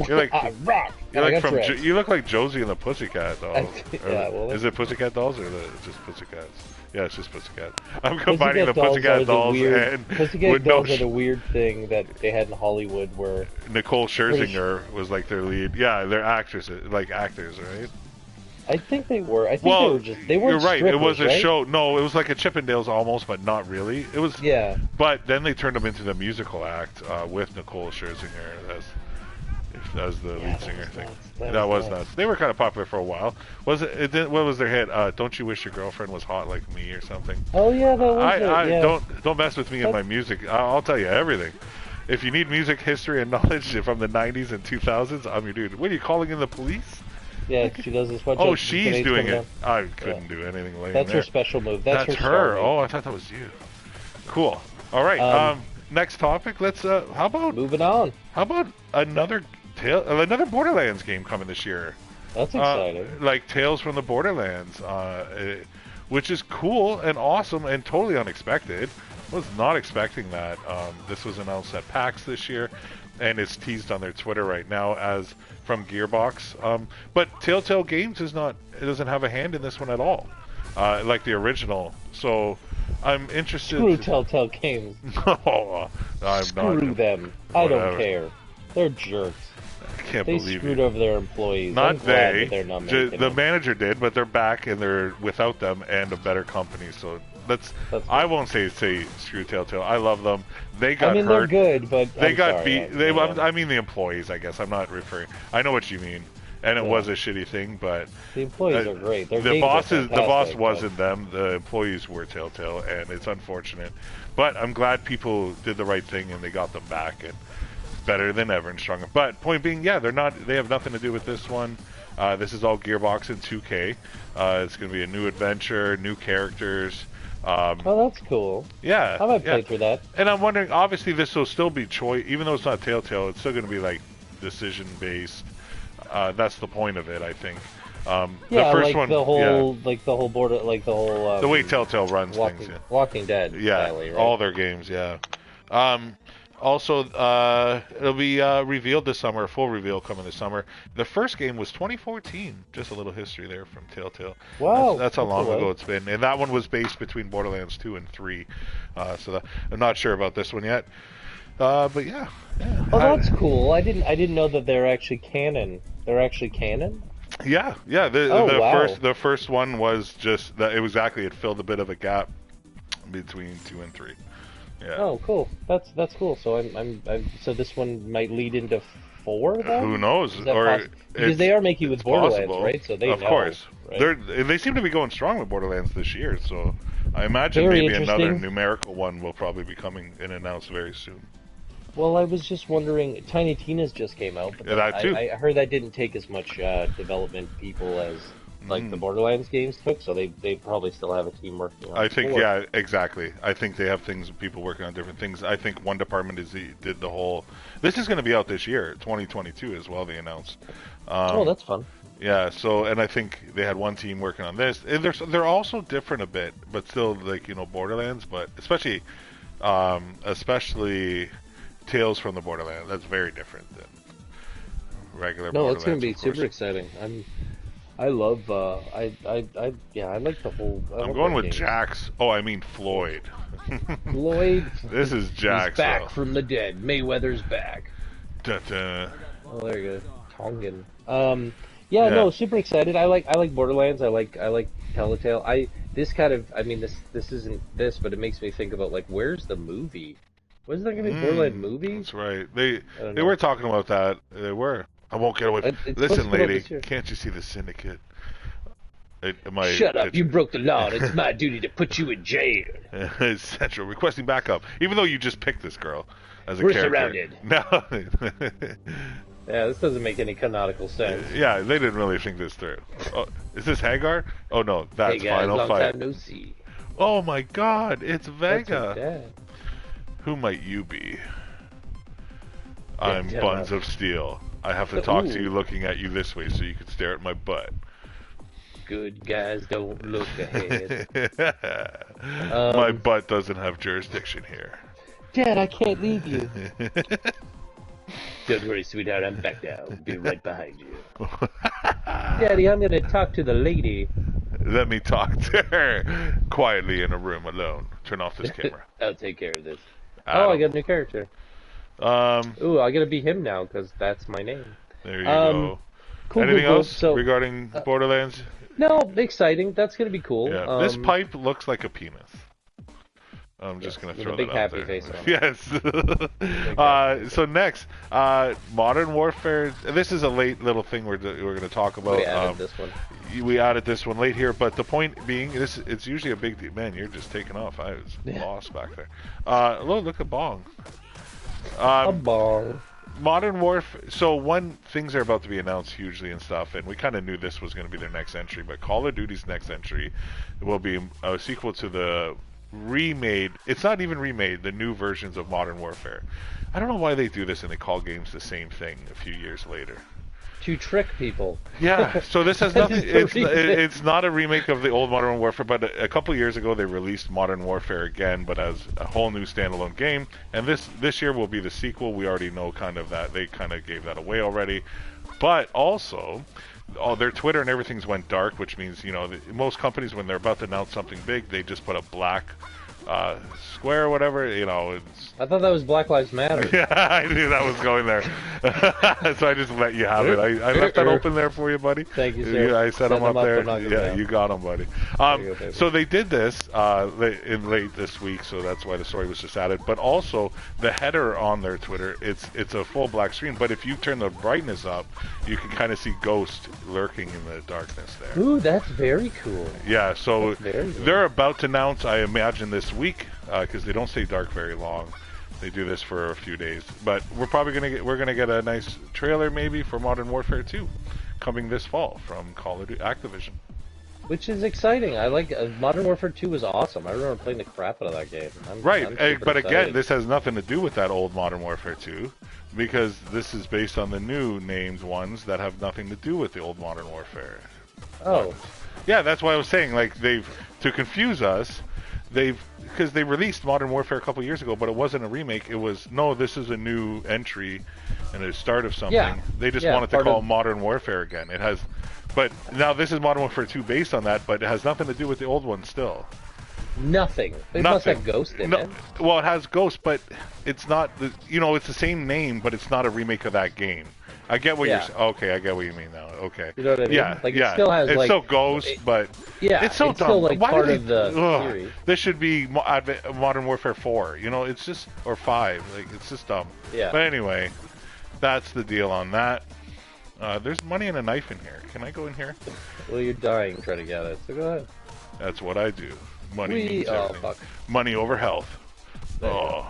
A: You're like
B: I rock.
A: you're
B: I
A: like
B: got
A: from
B: dreads.
A: you look like Josie and the Pussycat Dolls.
B: Yeah, well,
A: is it Pussycat Dolls or just Pussycats? Yeah, it's just Pussycat. I'm combining the
B: Pussycat
A: Pussycat Dolls
B: weird,
A: and
B: Pussycat
A: with no
B: Dolls are the weird thing that they had in Hollywood where
A: Nicole Scherzinger was like their lead. Yeah, they're actresses, like actors, right?
B: I think they were. I think
A: Well,
B: they weren't
A: you're right. It was a
B: strippers, right?
A: show. No, it was like a Chippendales almost, but not really. It was.
B: Yeah.
A: But then they turned them into the musical act with Nicole Scherzinger as the lead singer thing. That was nuts. They were kind of popular for a while. Was it? What was their hit? Don't you wish your girlfriend was hot like me or something?
B: Oh yeah, that was it. Yeah.
A: Don't mess with me and my music. I'll tell you everything. If you need music history and knowledge from the 90s and 2000s, I'm your dude. What are you calling in the police?
B: Yeah, she does this one.
A: Oh, she's doing it. I couldn't do anything later.
B: That's her special move. That's
A: her.
B: star
A: Oh,
B: move.
A: I thought that was you. Cool. All right. Next topic. Let's. How about
B: Moving on.
A: How about another Borderlands game coming this year?
B: That's exciting.
A: Like Tales from the Borderlands. which is cool and awesome and totally unexpected. Was not expecting that. This was announced at PAX this year, and it's teased on their Twitter right now as from Gearbox. But Telltale Games doesn't have a hand in this one at all, like the original. So I'm interested.
B: Screw Telltale Games.
A: No, I'm
B: Screw
A: not.
B: them. I don't care. They're jerks.
A: I can't
B: They
A: believe
B: screwed
A: you.
B: over their employees.
A: Not
B: I'm glad
A: they.
B: that they're not making
A: The
B: them.
A: manager did, but they're back and they're without them and a better company. So I won't say screw Telltale. I love them. They got hurt.
B: They're good, but
A: They
B: I'm
A: got
B: sorry,
A: beat. I mean the employees. I guess I'm not referring. I know what you mean, and it was a shitty thing, but
B: the employees are great. Their
A: the
B: games are
A: boss
B: fantastic,
A: wasn't them. The employees were Telltale, and it's unfortunate. But I'm glad people did the right thing and they got them back and better than ever and stronger. But point being, yeah, they have nothing to do with this one. This is all Gearbox and 2K. It's going to be a new adventure, new characters.
B: Oh, that's cool.
A: Yeah,
B: I might play through that.
A: And I'm wondering, obviously, this will still be choice, even though it's not Telltale. It's still going to be like decision based. That's the point of it, I think.
B: Yeah,
A: the first
B: like
A: one,
B: the whole, like the whole border, like the whole.
A: The way Telltale runs things. Yeah.
B: Walking Dead.
A: Yeah,
B: style, right?
A: all their games. Yeah. Also, it'll be revealed this summer, a full reveal coming this summer. The first game was 2014. Just a little history there from Telltale.
B: Wow.
A: That's how long ago it's been. And that one was based between Borderlands 2 and 3. I'm not sure about this one yet. But yeah.
B: Oh, that's cool. I didn't know that they're actually canon. They're actually canon?
A: Yeah. The first one was just that. It was exactly, it filled a bit of a gap between 2 and 3. Yeah.
B: Oh, cool. That's cool. So so this one might lead into 4 then?
A: Who knows?
B: Because they are making with Borderlands,
A: possible.
B: right? So they
A: of
B: know,
A: course.
B: right?
A: They seem to be going strong with Borderlands this year, so I imagine
B: Very
A: maybe another
B: interesting.
A: numerical one will probably be coming and announced very soon.
B: Well, I was just wondering, Tiny Tina's just came out, but
A: Yeah, that too.
B: I heard that didn't take as much development people as like the Borderlands games took, so they probably still have a team working on it.
A: I think, yeah, exactly. I think they have people working on different things. I think one department did the whole. This is going to be out this year, 2022 as well. They announced.
B: Oh, that's fun.
A: Yeah. So, and I think they had one team working on this. And they're also different a bit, but still like Borderlands, but especially Tales from the Borderlands. That's very different than regular.
B: No,
A: Borderlands,
B: it's going to be
A: of course.
B: super exciting. I love. I like the whole.
A: I'm going with Jax. Oh, I mean Floyd.
B: Floyd.
A: This is Jax.
B: He's back from the dead. Mayweather's back.
A: Da-da.
B: Oh, there you go. Tongan. No, super excited. I like Borderlands. I like Telltale. This isn't this, but it makes me think about like, where's the movie? Wasn't there gonna be a Borderlands movie?
A: That's right. They were talking about that. They were. I won't get away. Listen, lady, can't you see the syndicate?
B: Shut up! You broke the law. And it's my duty to put you in jail.
A: Central requesting backup, even though you just picked this girl as a
B: We're
A: character.
B: surrounded.
A: No.
B: Yeah, this doesn't make any canonical sense.
A: Yeah, they didn't really think this through. Oh, is this Hagar? Oh no, that's
B: hey guys,
A: Final
B: long
A: Fight.
B: time no see.
A: Oh my God, it's
B: That's her
A: Vega.
B: dad.
A: Who might you be? I'm
B: tell
A: Buns
B: us.
A: of Steel. I have to talk to
B: Ooh.
A: you looking at you this way so you can stare at my butt.
B: Good guys don't look ahead.
A: My butt doesn't have jurisdiction here.
B: Dad, I can't leave you. Don't worry, sweetheart. I'm back now. I'll be right behind you. Daddy, I'm gonna talk to the lady.
A: Let me talk to her quietly in a room alone. Turn off this camera.
B: I'll take care of this.
A: Adam.
B: Oh, I got a new character. Ooh, I gotta be him now because that's my name.
A: There you go.
B: Cool,
A: Anything
B: cool.
A: else
B: So,
A: regarding Borderlands?
B: no, exciting. That's gonna be cool.
A: Yeah, this pipe looks like a penis. I'm just gonna
B: with
A: throw
B: a big
A: that out
B: happy
A: there.
B: face on it.
A: Yes. So next, Modern Warfare. This is a late little thing we're gonna talk about.
B: We added this one.
A: We added this one late here, but the point being, it's usually a big deal. Man, you're just taking off. I was lost back there. Look at Bong.
B: A ball.
A: Modern Warfare. So things are about to be announced hugely and stuff, and we kind of knew this was going to be their next entry. But Call of Duty's next entry will be a sequel to the remade. It's not even remade. The new versions of Modern Warfare. I don't know why they do this and they call games the same thing a few years later.
B: to trick people.
A: Yeah, so this has
B: That
A: nothing.
B: is the reason.
A: It's not a remake of the old Modern Warfare, but a couple years ago they released Modern Warfare again, but as a whole new standalone game. And this year will be the sequel. We already know kind of that they kind of gave that away already, but also. Oh, their Twitter and everything's went dark, which means, you know, most companies, when they're about to announce something big, they just put a black square or whatever, you know.
B: I thought that was Black Lives Matter.
A: Yeah, I knew that was going there. So I just let you have it. I left that open there for you, buddy.
B: Thank you, sir.
A: Yeah, I set them up there. Yeah,
B: down.
A: you got them, buddy. So they did this in late this week, so that's why the story was just added. But also, the header on their Twitter, it's a full black screen, but if you turn the brightness up, you can kind of see Ghost lurking in the darkness there.
B: Ooh, that's very cool.
A: Yeah, so
B: cool.
A: They're about to announce, I imagine this week, because they don't stay dark very long. They do this for a few days, but we're probably gonna get a nice trailer maybe for Modern Warfare 2 coming this fall from Call of Duty Activision.
B: Which is exciting. I like Modern Warfare 2 was awesome. I remember playing the crap out of that game. I'm
A: But
B: excited.
A: again, this has nothing to do with that old Modern Warfare 2 because this is based on the new named ones that have nothing to do with the old Modern Warfare.
B: Oh.
A: Yeah, that's why I was saying, like, to confuse us, because they released Modern Warfare a couple years ago, but it wasn't a remake. It was, no, this is a new entry and a start of something.
B: Yeah.
A: They just wanted to call it Modern Warfare again. It has, but now this is Modern Warfare 2 based on that, but it has nothing to do with the old one still.
B: Nothing. It must have Ghost in it.
A: Well, it has Ghost, but it's not, it's the same name, but it's not a remake of that game. I get what you're saying. Okay, I get what you mean now. Okay.
B: You know what I mean?
A: Yeah,
B: like, it still has,
A: it's
B: like...
A: still Ghost, but...
B: Yeah,
A: it's so dumb.
B: Still, like,
A: Why
B: part of the series.
A: This should be Modern Warfare 4. It's just... Or 5. Like, it's just dumb.
B: Yeah.
A: But anyway, that's the deal on that. There's money and a knife in here. Can I go in here?
B: Well, you're dying trying to get it, so go ahead.
A: That's what I do. Money means
B: Oh,
A: everything.
B: fuck.
A: Money over health.
B: Money.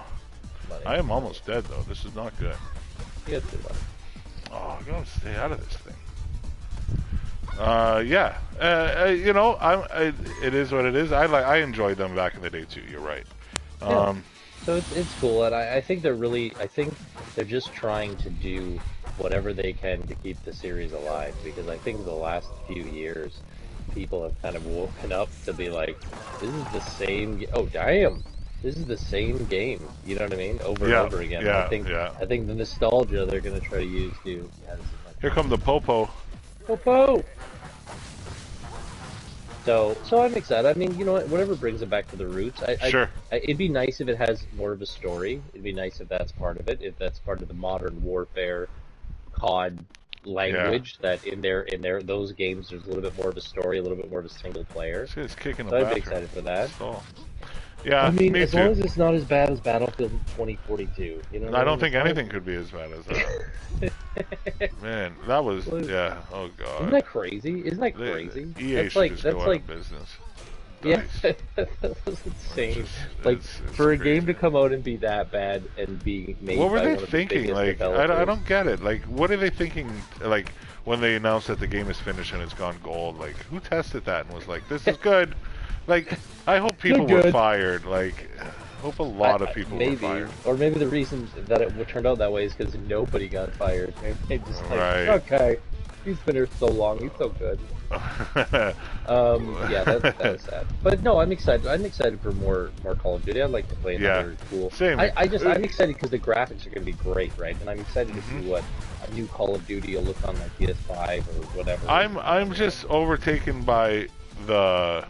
A: I am almost dead, though. This is not good.
B: You get to that.
A: Oh, I gotta stay out of this thing. Yeah. It is what it is. I enjoyed them back in the day too. You're right.
B: Yeah. So it's cool, and I think they're just trying to do whatever they can to keep the series alive, because I think the last few years, people have kind of woken up to be like, this is the same. Oh, damn. This is the same game, you know what I mean? Over and over again.
A: Yeah,
B: I think the nostalgia they're going to try to use to...
A: Here come the Popo.
B: Popo! So I'm excited. I mean, you know what? Whatever brings it back to the roots.
A: Sure.
B: It'd be nice if it has more of a story. It'd be nice if that's part of it. If that's part of the Modern Warfare COD language, that in those games there's a little bit more of a story, a little bit more of a single player.
A: This guy's kicking the
B: So I'd
A: bathroom.
B: be excited for that.
A: Yeah,
B: I mean,
A: me
B: as
A: too.
B: long as it's not as bad as Battlefield 2042, you know.
A: I don't think anything could be as bad as that. Man, that was Oh god.
B: Isn't that crazy? Isn't that crazy?
A: EA should just go out of business.
B: Yeah, that was insane. It's for a game to come out and be that bad and be made.
A: What were
B: by
A: they
B: one of the
A: thinking?
B: biggest
A: Like, I
B: developers.
A: don't get it. Like, what are they thinking? Like, when they announced that the game is finished and it's gone gold, like, who tested that and was like, "This is good"? Like, I hope people were fired. Like, I hope a lot of people were fired.
B: Or maybe the reason that it turned out that way is because nobody got fired. They just like, okay, he's been here so long, he's so good. Yeah, that was sad. But no, I'm excited. I'm excited for more Call of Duty. I'd like to play another cool.
A: Same.
B: I'm excited because the graphics are going to be great, right? And I'm excited to see what a new Call of Duty will look on like PS5 or whatever.
A: I'm just overtaken by the.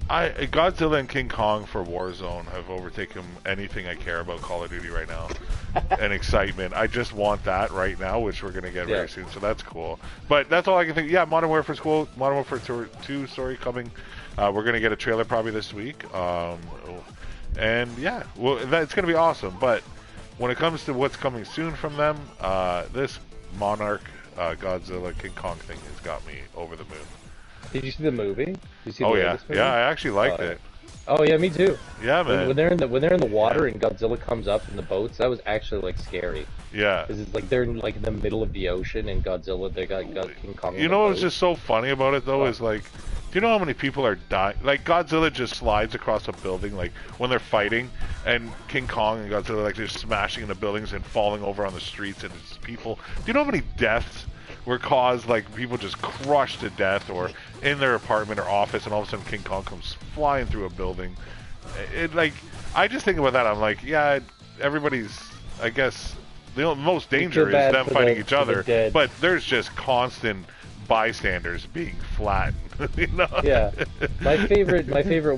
A: Godzilla and King Kong for Warzone have overtaken anything I care about Call of Duty right now. And excitement. I just want that right now, which we're going to get very soon, so that's cool. But that's all I can think. Yeah, Modern Warfare's cool. Modern Warfare 2 story coming. We're going to get a trailer probably this week. And yeah, well, it's going to be awesome. But when it comes to what's coming soon from them, this Monarch, Godzilla, King Kong thing has got me over the moon.
B: Did you see the movie? Did you see
A: Oh
B: the
A: yeah,
B: latest movie?
A: yeah. I actually liked it.
B: Oh yeah, me too.
A: Yeah, man.
B: When they're in the water
A: Yeah.
B: and Godzilla comes up in the boats, that was actually like scary.
A: Yeah.
B: Because it's like they're in, like in the middle of the ocean and Godzilla, got King Kong
A: You
B: on the
A: know what's
B: boat.
A: just so funny about it though
B: Fuck.
A: is like, do you know how many people are dying? Like Godzilla just slides across a building, like when they're fighting, and King Kong and Godzilla like they're smashing into buildings and falling over on the streets, and it's people. Do you know how many deaths were caused? Like people just crushed to death, or in their apartment or office, and all of a sudden King Kong comes flying through a building. It like I just think about that. I'm like, yeah, everybody's. I guess the most
B: You
A: danger
B: feel
A: is
B: bad
A: them fighting each
B: for the
A: other,
B: dead.
A: but there's just constant bystanders being flattened. You know?
B: Yeah, my favorite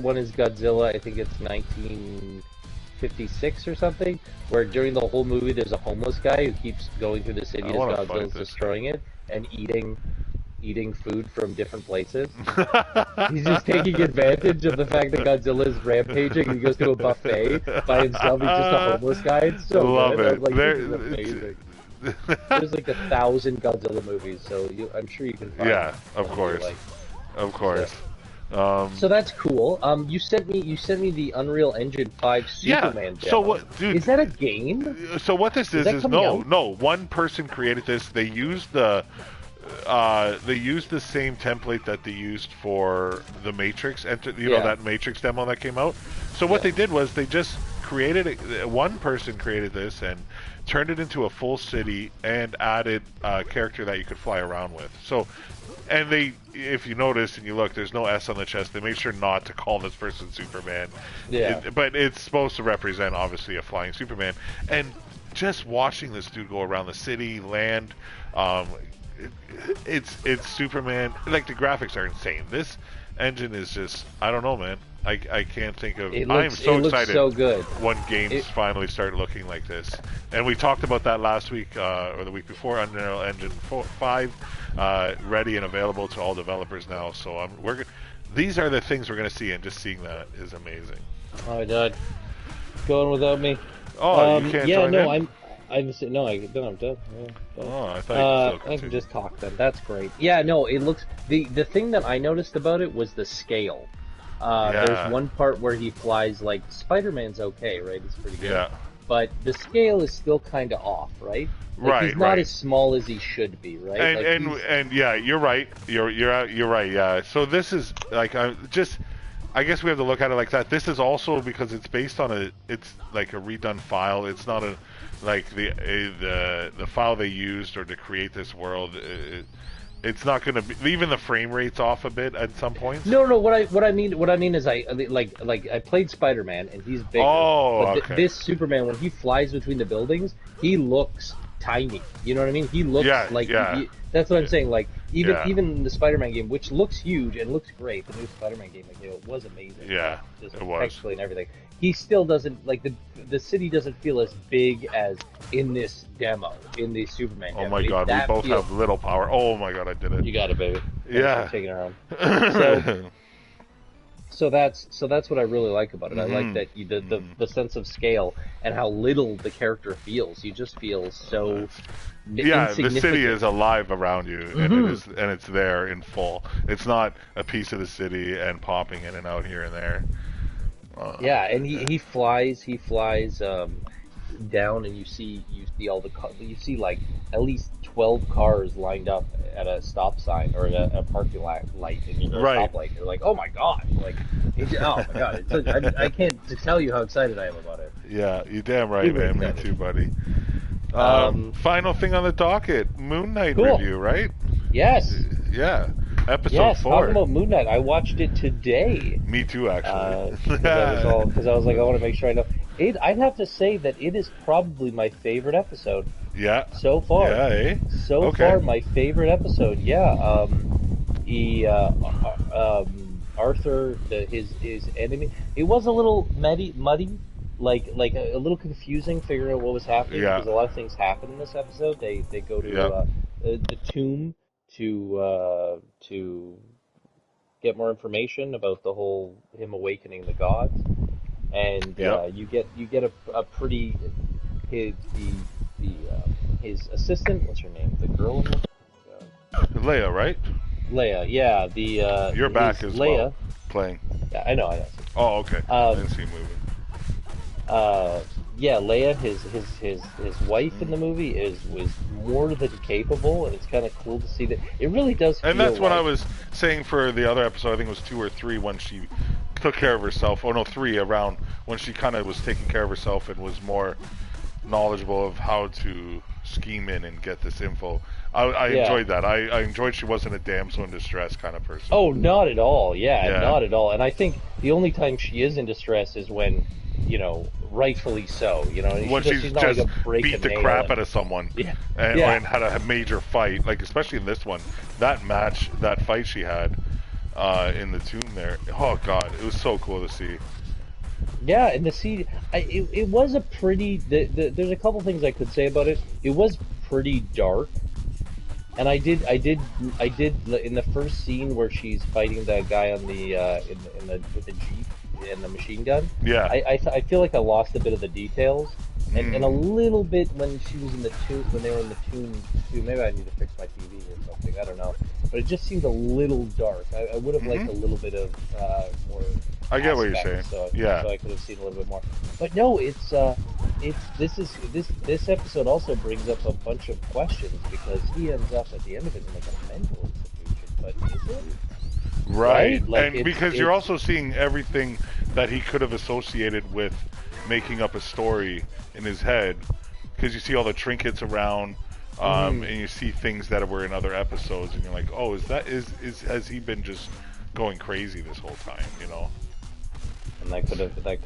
B: one is Godzilla. I think it's 1956 or something, where during the whole movie there's a homeless guy who keeps going through the city
A: I
B: as
A: want to fight
B: Godzilla's
A: this.
B: destroying it and eating food from different places. He's just taking advantage of the fact that Godzilla is rampaging and he goes to a buffet by himself. He's just a homeless guy. It's so
A: Love
B: good. I was
A: it.
B: like,
A: There,
B: this is amazing. There's like 1,000 Godzilla movies, so I'm sure you can find
A: yeah, of
B: one you
A: course,
B: like.
A: of course.
B: So that's cool. You sent me the Unreal Engine 5 Superman
A: So
B: demo.
A: what, dude?
B: Is that a game?
A: So what this
B: Is that
A: is
B: coming
A: no,
B: out?
A: no. One person created this. They used the same template that they used for the Matrix, and you know
B: Yeah.
A: that Matrix demo that came out. So what
B: Yeah.
A: they did was they just created one person created this and turned it into a full city and added a character that you could fly around with. So, and they, if you notice and you look, there's no S on the chest. They made sure not to call this person Superman.
B: Yeah.
A: But it's supposed to represent obviously a flying Superman. And just watching this dude go around the city, land, it's Superman. Like the graphics are insane. This engine is just, I don't know, man. I can't think of. I'm so
B: it looks
A: excited
B: so good.
A: when games finally start looking like this. And we talked about that last week or the week before. Unreal Engine 5 ready and available to all developers now. So these are the things we're going to see, and just seeing that is amazing.
B: Oh my god. Going without me.
A: Oh, you can't
B: yeah,
A: join
B: no,
A: in?
B: I'm no, I don't. I'm done. Yeah, don't.
A: Oh, I thought you could
B: I can just talk then. That's great. Yeah, no, it looks the thing that I noticed about it was the scale.
A: Yeah.
B: There's one part where he flies like Spider-Man's okay, right? It's pretty good.
A: Yeah.
B: But the scale is still kind of off, right? Like,
A: Right,
B: he's not
A: right.
B: as small as he should be, right?
A: And
B: like
A: and
B: he's-
A: and yeah, you're right. You're right. Yeah. So this is like I guess we have to look at it like that. This is also because it's based on it's like a redone file. It's not a like the file they used or to create this world. It's not going to be, even the frame rate's off a bit at some points.
B: No. What I mean is I I played Spider-Man and he's bigger.
A: Oh,
B: but
A: okay.
B: This Superman, when he flies between the buildings, he looks tiny. You know what I mean? He looks
A: Yeah,
B: like
A: yeah.
B: that's what I'm saying. Like even
A: Yeah.
B: even the Spider-Man game, which looks huge and looks great, the new Spider-Man game, like, it was amazing.
A: Yeah,
B: just
A: it was.
B: technically and everything. He still doesn't like the city doesn't feel as big as in this demo, in the Superman
A: Oh
B: demo.
A: my god, we
B: That
A: both
B: feels-
A: have little power. Oh my god, I did it.
B: You got it, baby.
A: Yeah.
B: I'm taking it home. So that's what I really like about it. I like that the sense of scale and how little the character feels. You just feel so
A: Yeah, the city
B: insignificant.
A: is alive around you, and it's there in full. It's not a piece of the city and popping in and out here and there.
B: Yeah, and he flies down, and you see all you see like at least 12 cars lined up at a stop sign or at a parking light, and you're
A: Right.
B: stoplight. You're like, oh my god, like, oh my god, I can't tell you how excited I am about it.
A: Yeah, you damn right,
B: Super
A: man. Me
B: excited.
A: too, buddy. Final thing on the docket: Moon Knight
B: Cool.
A: review, right?
B: Yes,
A: Yeah, episode
B: yes.
A: 4.
B: Talking about Moon Knight, I watched it today.
A: Me too, actually.
B: Because I was like, I want to make sure I know. I'd have to say that it is probably my favorite episode
A: Yeah.
B: so far.
A: Yeah, eh?
B: So
A: Okay.
B: far, my favorite episode. Yeah. Arthur, his enemy. It was a little muddy, like a little confusing figuring out what was happening
A: Yeah.
B: because a lot of things happen in this episode. They go to
A: Yeah.
B: the tomb to get more information about the whole him awakening the gods, and
A: Yep.
B: you get a pretty his assistant. What's her name? The girl in the
A: Leia, right?
B: Leia. Yeah,
A: You're back
B: his
A: as
B: Leia.
A: well, playing.
B: I know, I know.
A: Oh, okay. I didn't see him moving.
B: Yeah, Leia, his wife in the movie was more than capable, and it's kind of cool to see that. It really does feel
A: And that's what
B: like,
A: I was saying for the other episode. I think it was 2 or 3 when she took care of herself. Oh no, 3 around when she kind of was taking care of herself and was more knowledgeable of how to scheme in and get this info. I enjoyed that. I enjoyed she wasn't a damsel in distress kind of person.
B: Oh, not at all. Yeah, not at all. And I think the only time she is in distress is when, you know, rightfully so. You know,
A: when she's
B: not
A: just
B: like a break
A: beat the crap out of someone, and had a major fight, like especially in this one, that fight she had in the tomb there. Oh god, it was so cool to see.
B: Yeah, and it was a pretty. There's a couple things I could say about it. It was pretty dark, and I did in the first scene where she's fighting that guy on the with the jeep and the machine gun.
A: Yeah,
B: I feel like I lost a bit of the details, and a little bit when she was in the tomb, when they were in the tomb too. Maybe I need to fix my TV or something. I don't know, but it just seemed a little dark. I would have liked a little bit of more.
A: I get what you're saying.
B: So I could have seen a little bit more. But no, this episode also brings up a bunch of questions because he ends up at the end of it in like a mental institution. But is it?
A: Right.
B: Like
A: and because you're also seeing everything that he could have associated with making up a story in his head, because you see all the trinkets around, and you see things that were in other episodes, and you're like, oh, has he been just going crazy this whole time, you know?
B: And that could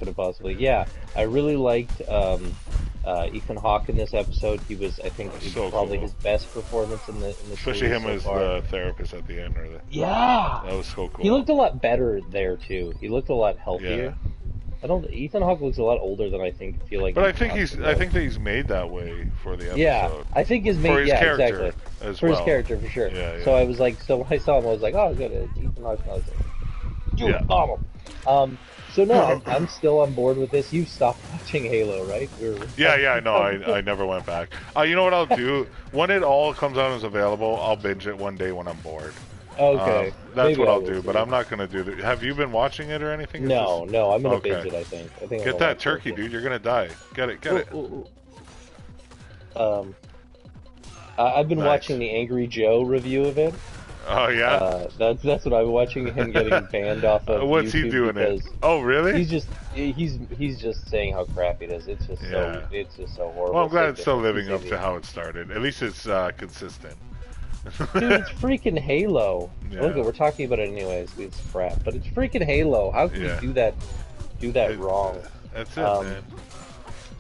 B: have possibly, I really liked Ethan Hawke in this episode. He was, I think, probably his best performance in the
A: especially him as the therapist at the end, that was so cool.
B: He looked a lot better there too. He looked a lot healthier. Ethan Hawke looks a lot older than I feel like.
A: But I think that he's made that way for the episode.
B: Yeah, I think he's made
A: for his character
B: exactly for his character for sure.
A: Yeah.
B: So I was like, so when I saw him, I was like, oh, good, Ethan Hawke's not bomb him. So no, I'm still on board with this. You stopped watching Halo, right?
A: No, I never went back. You know what I'll do? When it all comes out and is available, I'll binge it one day when I'm bored.
B: Okay.
A: That's what I'll do, but I'm not going to do that. Have you been watching it or anything?
B: No, I'm going to binge it, I think.
A: Get that turkey, dude. You're going to die. Get it.
B: I've been watching the Angry Joe review of it.
A: Oh yeah,
B: that's what I'm watching. Him getting banned off of.
A: What's
B: YouTube
A: he doing it? Oh really?
B: He's just saying how crappy it is. It's just so horrible.
A: Well, I'm glad it's still living up to how it started. At least it's consistent.
B: Dude, it's freaking Halo.
A: Yeah.
B: Look, we're talking about it anyways. It's crap, but it's freaking Halo. How can you do that wrong?
A: That's it, man.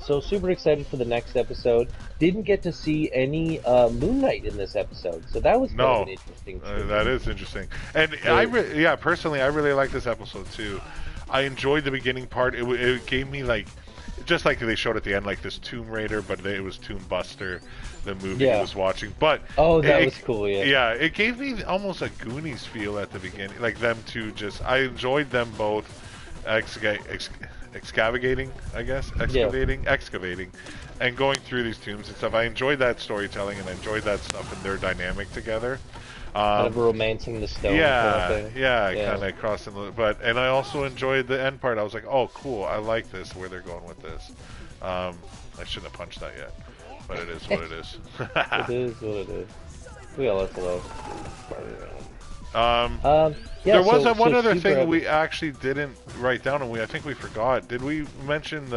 B: So super excited for the next episode. Didn't get to see any Moon Knight in this episode, so that was kind of an interesting.
A: That is interesting, and personally, I really like this episode too. I enjoyed the beginning part. It gave me like, just like they showed at the end, like this Tomb Raider, but it was Tomb Buster, the movie I was watching. But
B: that was cool.
A: Yeah, it gave me almost a Goonies feel at the beginning, like them two. I enjoyed them both excavating, and going through these tombs and stuff. I enjoyed that storytelling, and I enjoyed that stuff and their dynamic together.
B: Kind of romancing the stone.
A: Kind of crossing and I also enjoyed the end part. I was like, oh, cool, I like this, where they're going with this. I shouldn't have punched that yet, but it is what it is.
B: It is what it is. We all have to love.
A: There was one other thing we actually didn't write down, and I think we forgot. Did we mention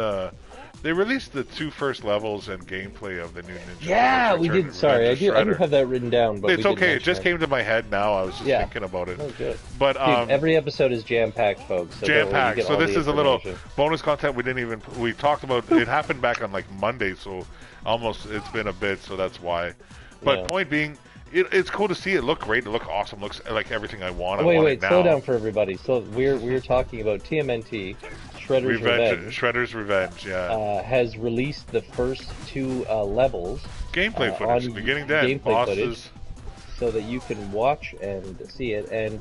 A: they released the 2 first levels and gameplay of the new Ninja?
B: Yeah, we did. Sorry, I do have that written down, but
A: it's okay. It just came to my head now. I was just thinking about it.
B: Oh, good.
A: But
B: dude, every episode is jam-packed, folks. So
A: jam-packed. So this is a little bonus content we talked about. It happened back on like Monday, so it's been a bit, so that's why. But point being, it's cool to see it look great. It look awesome. Looks like everything I want.
B: Wait, slow down for everybody. So we're talking about TMNT, Shredder's Revenge.
A: Shredder's Revenge,
B: has released the first 2 levels.
A: Gameplay footage, beginning to end, bosses,
B: so that you can watch and see it. And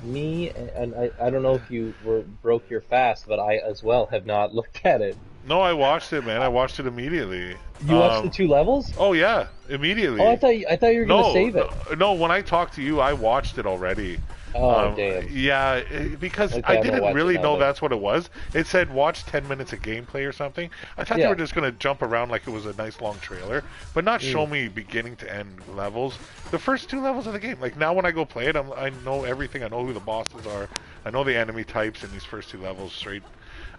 B: I don't know if you broke your fast, but I as well have not looked at it.
A: No, I watched it, man. I watched it immediately.
B: You watched the 2 levels?
A: Oh yeah, immediately.
B: Oh, I thought you were gonna save it.
A: No, when I talked to you, I watched it already.
B: Oh, damn.
A: Yeah, because
B: Okay,
A: I
B: I'm gonna
A: didn't
B: watch it
A: really
B: now,
A: know
B: then.
A: that's what it was. It said watch 10 minutes of gameplay or something. I thought they were
B: Yeah.
A: just going to jump around like it was a nice long trailer, but not show
B: Mm.
A: me beginning to end levels. The first two levels of the game. Like now when I go play it, I know everything. I know who the bosses are. I know the enemy types in these first two levels straight.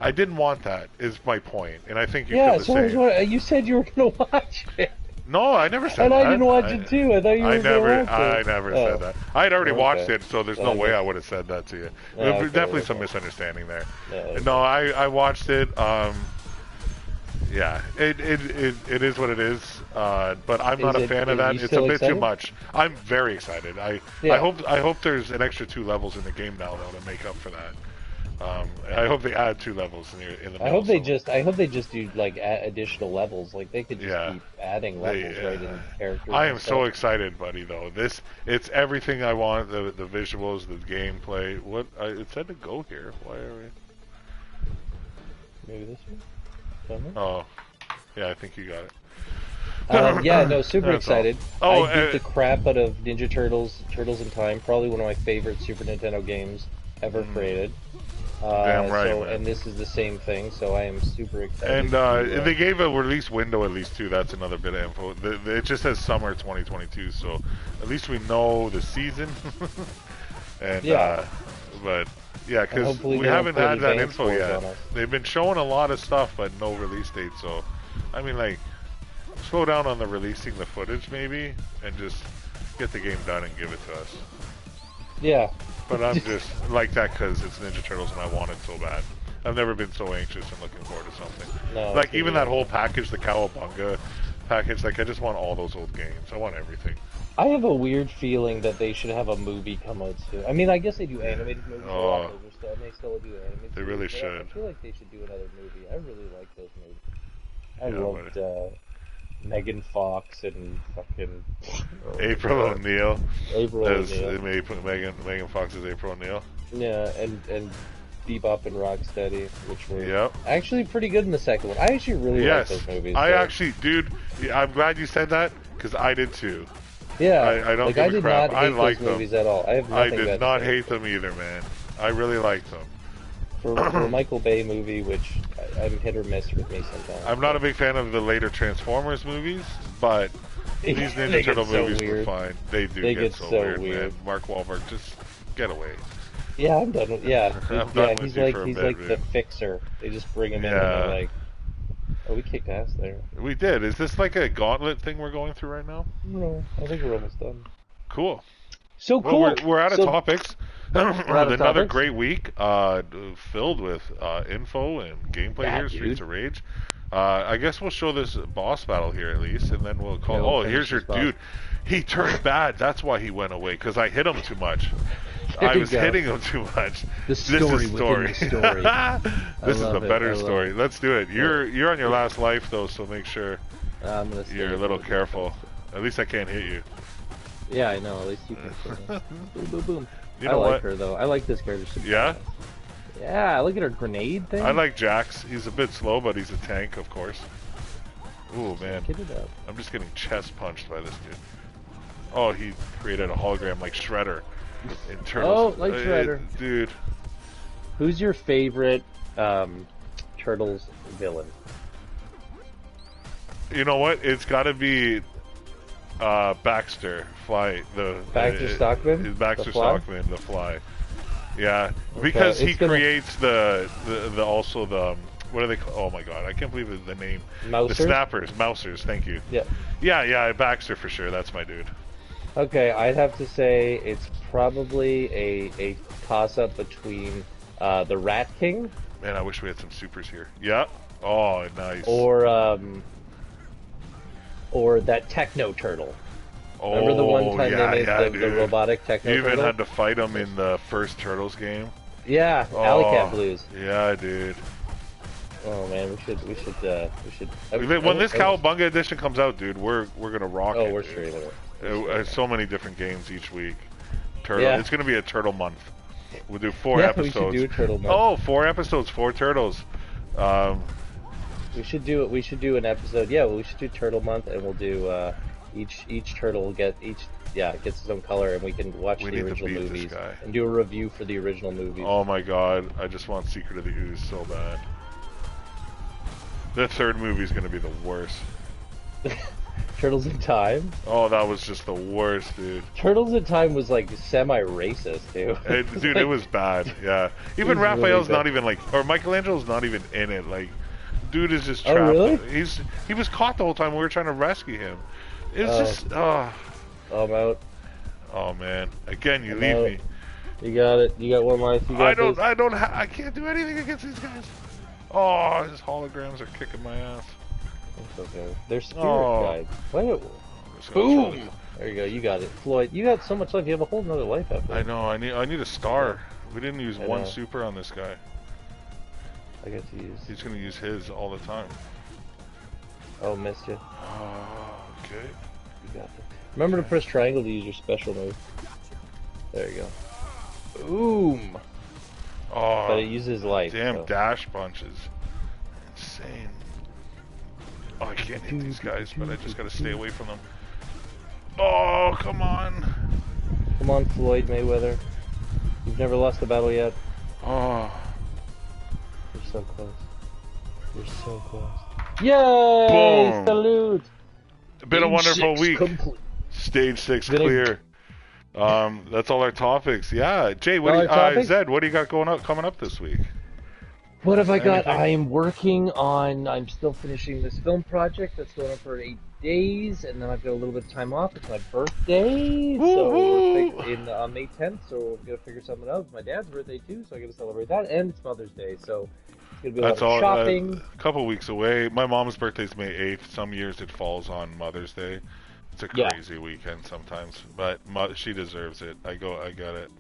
A: I didn't want that, is my point, and I think you feel
B: Yeah,
A: the
B: so I was
A: same.
B: wondering, you said you were gonna watch it.
A: No, I never said
B: And I
A: that.
B: didn't watch it too. I thought you were gonna watch
A: I
B: it.
A: never said
B: Oh,
A: that. I had already watched
B: okay.
A: it, so there's
B: Well,
A: no
B: I
A: way
B: guess.
A: I would have said that to you.
B: Yeah,
A: There's
B: okay,
A: definitely some
B: okay.
A: misunderstanding there.
B: Yeah, okay.
A: No, I watched it. Yeah, it is what it is. But I'm not a fan of
B: Is
A: that.
B: you
A: It's a
B: still
A: bit too
B: excited?
A: much. I'm very excited. I
B: Yeah.
A: hope there's an extra 2 levels in the game now though to make up for that. I hope they add 2 levels in the
B: I hope
A: middle.
B: I hope they just do like additional levels. Like they could just
A: Yeah.
B: keep adding levels right in characters.
A: I
B: and
A: am so
B: stuff.
A: excited, buddy. Though it's everything I want. The visuals, the gameplay. What it said to go here. Why are we?
B: Maybe this one. Don't know.
A: Oh, yeah. I think you got it.
B: Yeah, no, super
A: That's all.
B: excited.
A: Oh,
B: I beat the crap out of Ninja Turtles, Turtles in Time, probably one of my favorite Super Nintendo games ever created.
A: Damn right,
B: so,
A: man.
B: and this is the same thing, so I am super excited.
A: And
B: to,
A: they gave a release window at least too. That's another bit of info. It just says summer 2022, so at least we know the season. And
B: Yeah.
A: but yeah, because
B: hopefully
A: we
B: they don't
A: haven't
B: put
A: had that
B: advance
A: info
B: scores
A: yet.
B: on us.
A: They've been showing a lot of stuff, but no release date. So, I mean, like, slow down on the releasing the footage maybe, and just get the game done and give it to us.
B: Yeah.
A: But I'm just like that because it's Ninja Turtles and I want it so bad. I've never been so anxious and looking forward to something.
B: No,
A: Like even that whole package, the Cowabunga package, like I just want all those old games. I want everything.
B: I have a weird feeling that they should have a movie come out soon. I mean, I guess they do animated movies a lot, and they still do animated
A: They
B: movies,
A: really
B: but
A: should.
B: I feel like they should do another movie. I really like those movies. I
A: Yeah,
B: loved Megan Fox and fucking
A: April O'Neil.
B: April
A: As
B: O'Neil.
A: Megan Fox is April O'Neil.
B: Yeah, and Bebop and Rocksteady, which were
A: Yep.
B: actually pretty good in the second one. I actually really like
A: Yes,
B: those movies.
A: I
B: so-
A: actually, dude, I'm glad you said that because I did too.
B: yeah,
A: I don't
B: like
A: give
B: I
A: a
B: did
A: crap.
B: not
A: I
B: hate
A: like
B: those
A: them.
B: movies at all. I have
A: I
B: nothing
A: did
B: bad
A: not
B: to say.
A: hate them either, man. I really liked them.
B: For a Michael Bay movie, which I'm hit or miss with me sometimes.
A: I'm not a big fan of the later Transformers movies, but these
B: They
A: Ninja
B: get
A: Turtle
B: so
A: movies were
B: weird.
A: fine. They do
B: They
A: get
B: get
A: so
B: so
A: weird,
B: weird.
A: man. Mark Wahlberg, just get away.
B: Yeah, I'm done with. Yeah,
A: I'm
B: yeah.
A: done with
B: He's
A: you
B: like
A: for a
B: he's
A: bit,
B: like
A: man.
B: the fixer. They just bring him in and
A: Yeah.
B: they're like, oh, we kicked ass there.
A: We did. Is this like a gauntlet thing we're going through right now?
B: No, I think we're almost done.
A: Cool.
B: So
A: Well,
B: cool.
A: we're out of
B: So-
A: topics.
B: out of
A: Another
B: topics?
A: great week, filled with info and gameplay
B: Yeah,
A: here, Streets
B: dude.
A: of Rage. I guess we'll show this boss battle here at least, and then we'll call.
B: Yeah, we'll
A: Oh,
B: finish
A: here's your
B: this boss.
A: dude. He turned bad. That's why he went away because I hit him too much.
B: There
A: I
B: you
A: was
B: go.
A: hitting him too much.
B: The story
A: this is
B: within
A: story.
B: the story.
A: This is a
B: love it.
A: better
B: I love
A: story.
B: it.
A: Let's do it. You're on your last life though, so make sure
B: I'm gonna.
A: you're a little careful. At least I can't hit you.
B: Yeah, I know. At least you can. Boom, boom, boom.
A: You
B: I
A: know
B: like
A: what?
B: her though. I like this character. Super
A: Yeah?
B: badass. Yeah, look at her grenade thing.
A: I like Jax. He's a bit slow, but he's a tank, of course. Ooh, man.
B: Get it up.
A: I'm just getting chest punched by this dude. Oh, he created a hologram like Shredder in Turtles.
B: Oh, like Shredder.
A: Dude.
B: Who's your favorite Turtles villain?
A: You know what? It's got to be Baxter.
B: Baxter Stockman?
A: Baxter
B: The Fly?
A: Stockman, the Fly. Yeah, because he
B: it's gonna-
A: creates the also the what are they called? Oh my god, I can't believe the name.
B: Mousers?
A: The snappers, mousers. Thank you.
B: Yeah.
A: Yeah, Baxter for sure. That's my dude.
B: Okay, I'd have to say it's probably a toss-up between the Rat King
A: Man, I wish we had some supers here. Yeah. Oh, nice.
B: or that Techno Turtle.
A: Oh,
B: Remember the one time
A: yeah,
B: they made
A: yeah,
B: the
A: dude.
B: robotic Techno
A: You even
B: Turtle?
A: had to fight him in the first Turtles game.
B: Yeah,
A: Oh,
B: Alley Cat Blues.
A: Yeah, dude.
B: Oh man, we should.
A: When this Cowabunga edition comes out, dude, we're gonna rock it.
B: Oh, we're
A: dude.
B: straight away.
A: So many different games each week. Turtle.
B: Yeah.
A: It's gonna be a turtle month. We'll do 4
B: Yeah,
A: episodes.
B: we should do a turtle month.
A: Oh, 4 episodes, 4 turtles.
B: We should do it. We should do an episode. Yeah, well, we should do Turtle Month, and we'll do each turtle will get each yeah, it gets its own color, and we can watch
A: We
B: the
A: need to
B: original
A: beat this
B: movies
A: guy.
B: and do a review for the original movies.
A: Oh my god, I just want Secret of the Ooze so bad. The third movie is gonna be the worst.
B: Turtles in Time.
A: Oh, that was just the worst, dude.
B: Turtles in Time was like semi-racist too.
A: Dude, it was bad. Yeah, even
B: was
A: Raphael's
B: really
A: not even like, or Michelangelo's not even in it. Like, dude is just
B: Oh,
A: trapped.
B: really?
A: He was caught the whole time. We were trying to rescue him. It's just
B: Oh, I'm out.
A: oh man. Again, you
B: I'm
A: leave
B: out.
A: me.
B: You got it. You got one life. You got this.
A: I can't do anything against these guys. Oh, his holograms are kicking my ass.
B: It's okay. They're spirit
A: Oh.
B: guides. Wait.
A: This guy's
B: Boom!
A: really-
B: There you go. You got it, Floyd. You got so much life. You have a whole nother life after.
A: I know. I need a star. We didn't use
B: I
A: one
B: know.
A: super on this guy.
B: I got to use.
A: He's gonna use his all the time.
B: Oh, missed you.
A: Okay.
B: You got it. Remember to press triangle to use your special move. There you go. Boom!
A: Oh,
B: But it uses life.
A: damn
B: so.
A: dash punches. Insane. Oh, I can't hit these guys, but I just gotta stay away from them. Oh, come on.
B: Come on, Floyd Mayweather. You've never lost a battle yet.
A: Oh.
B: You're so close. You're so close. Yay!
A: Boom.
B: Salute!
A: Been a wonderful
B: Six
A: week.
B: complete.
A: Stage 6
B: Been a-
A: clear. That's all our topics. Yeah, Jay,
B: All our topics?
A: Zed, what do you got coming up this week?
B: What have I got?
A: Anything?
B: I am working on. I'm still finishing this film project that's going on for 8 days, and then I've got a little bit of time off. It's my birthday, so
A: Woo-hoo!
B: in May 10th. So we're gonna figure something out. It's my dad's birthday too, so I got to celebrate that, and it's Mother's Day, so it's gonna be a
A: That's
B: lot of
A: all.
B: shopping.
A: A couple weeks away. My mom's birthday's May 8th. Some years it falls on Mother's Day. It's a
B: Yeah.
A: crazy weekend sometimes, but she deserves it. I get it.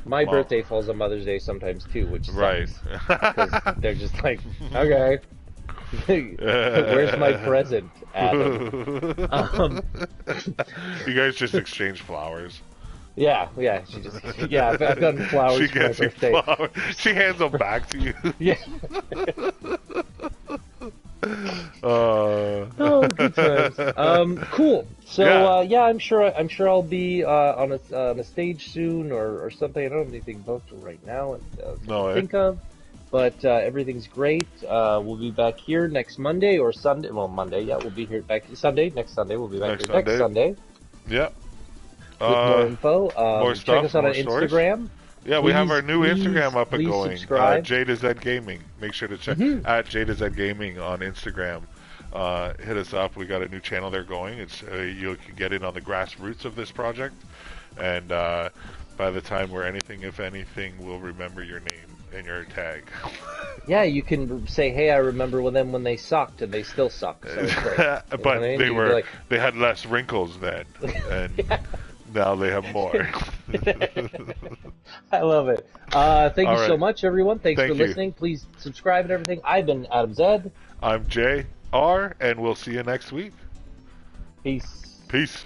B: My
A: Mom.
B: birthday falls on Mother's Day sometimes too, which sucks.
A: Right.
B: 'Cause they're just like, okay, where's my present, Adam?
A: You guys just exchange flowers.
B: Yeah, she just, yeah, I've gotten flowers
A: She
B: for my
A: gets you
B: birthday.
A: flowers. She hands them back to you.
B: Yeah. Oh, good times. Cool. So,
A: Yeah.
B: I'm sure I'll be on a stage soon or something. I don't have anything booked right now to think of, but everything's great. We'll be back here next Monday or Sunday. Well, Monday, yeah, we'll be here back Sunday. Next Sunday, we'll be back
A: Next
B: here next Sunday
A: Yeah.
B: with more info.
A: more
B: Check
A: stuff,
B: us out
A: more
B: on
A: stories.
B: Instagram.
A: Yeah, we have
B: Please,
A: our new Instagram up and
B: please
A: going.
B: subscribe.
A: J to Z Gaming. Make sure to check at J to Z Gaming on Instagram. Hit us up. We got a new channel there going. It's you can get in on the grassroots of this project, and by the time we're anything, if anything, we'll remember your name and your tag.
B: Yeah, you can say, "Hey, I remember when they sucked, and they still suck." So it's great. You know
A: But
B: what I mean?
A: they
B: You can
A: were
B: be like,
A: they had less wrinkles then, and now they have more.
B: I love it. Thank you
A: All
B: so
A: right.
B: much, everyone. Thanks
A: Thank
B: for
A: you.
B: listening. Please subscribe and everything. I've been Adam Zed.
A: I'm JR, and we'll see you next week.
B: Peace.
A: Peace.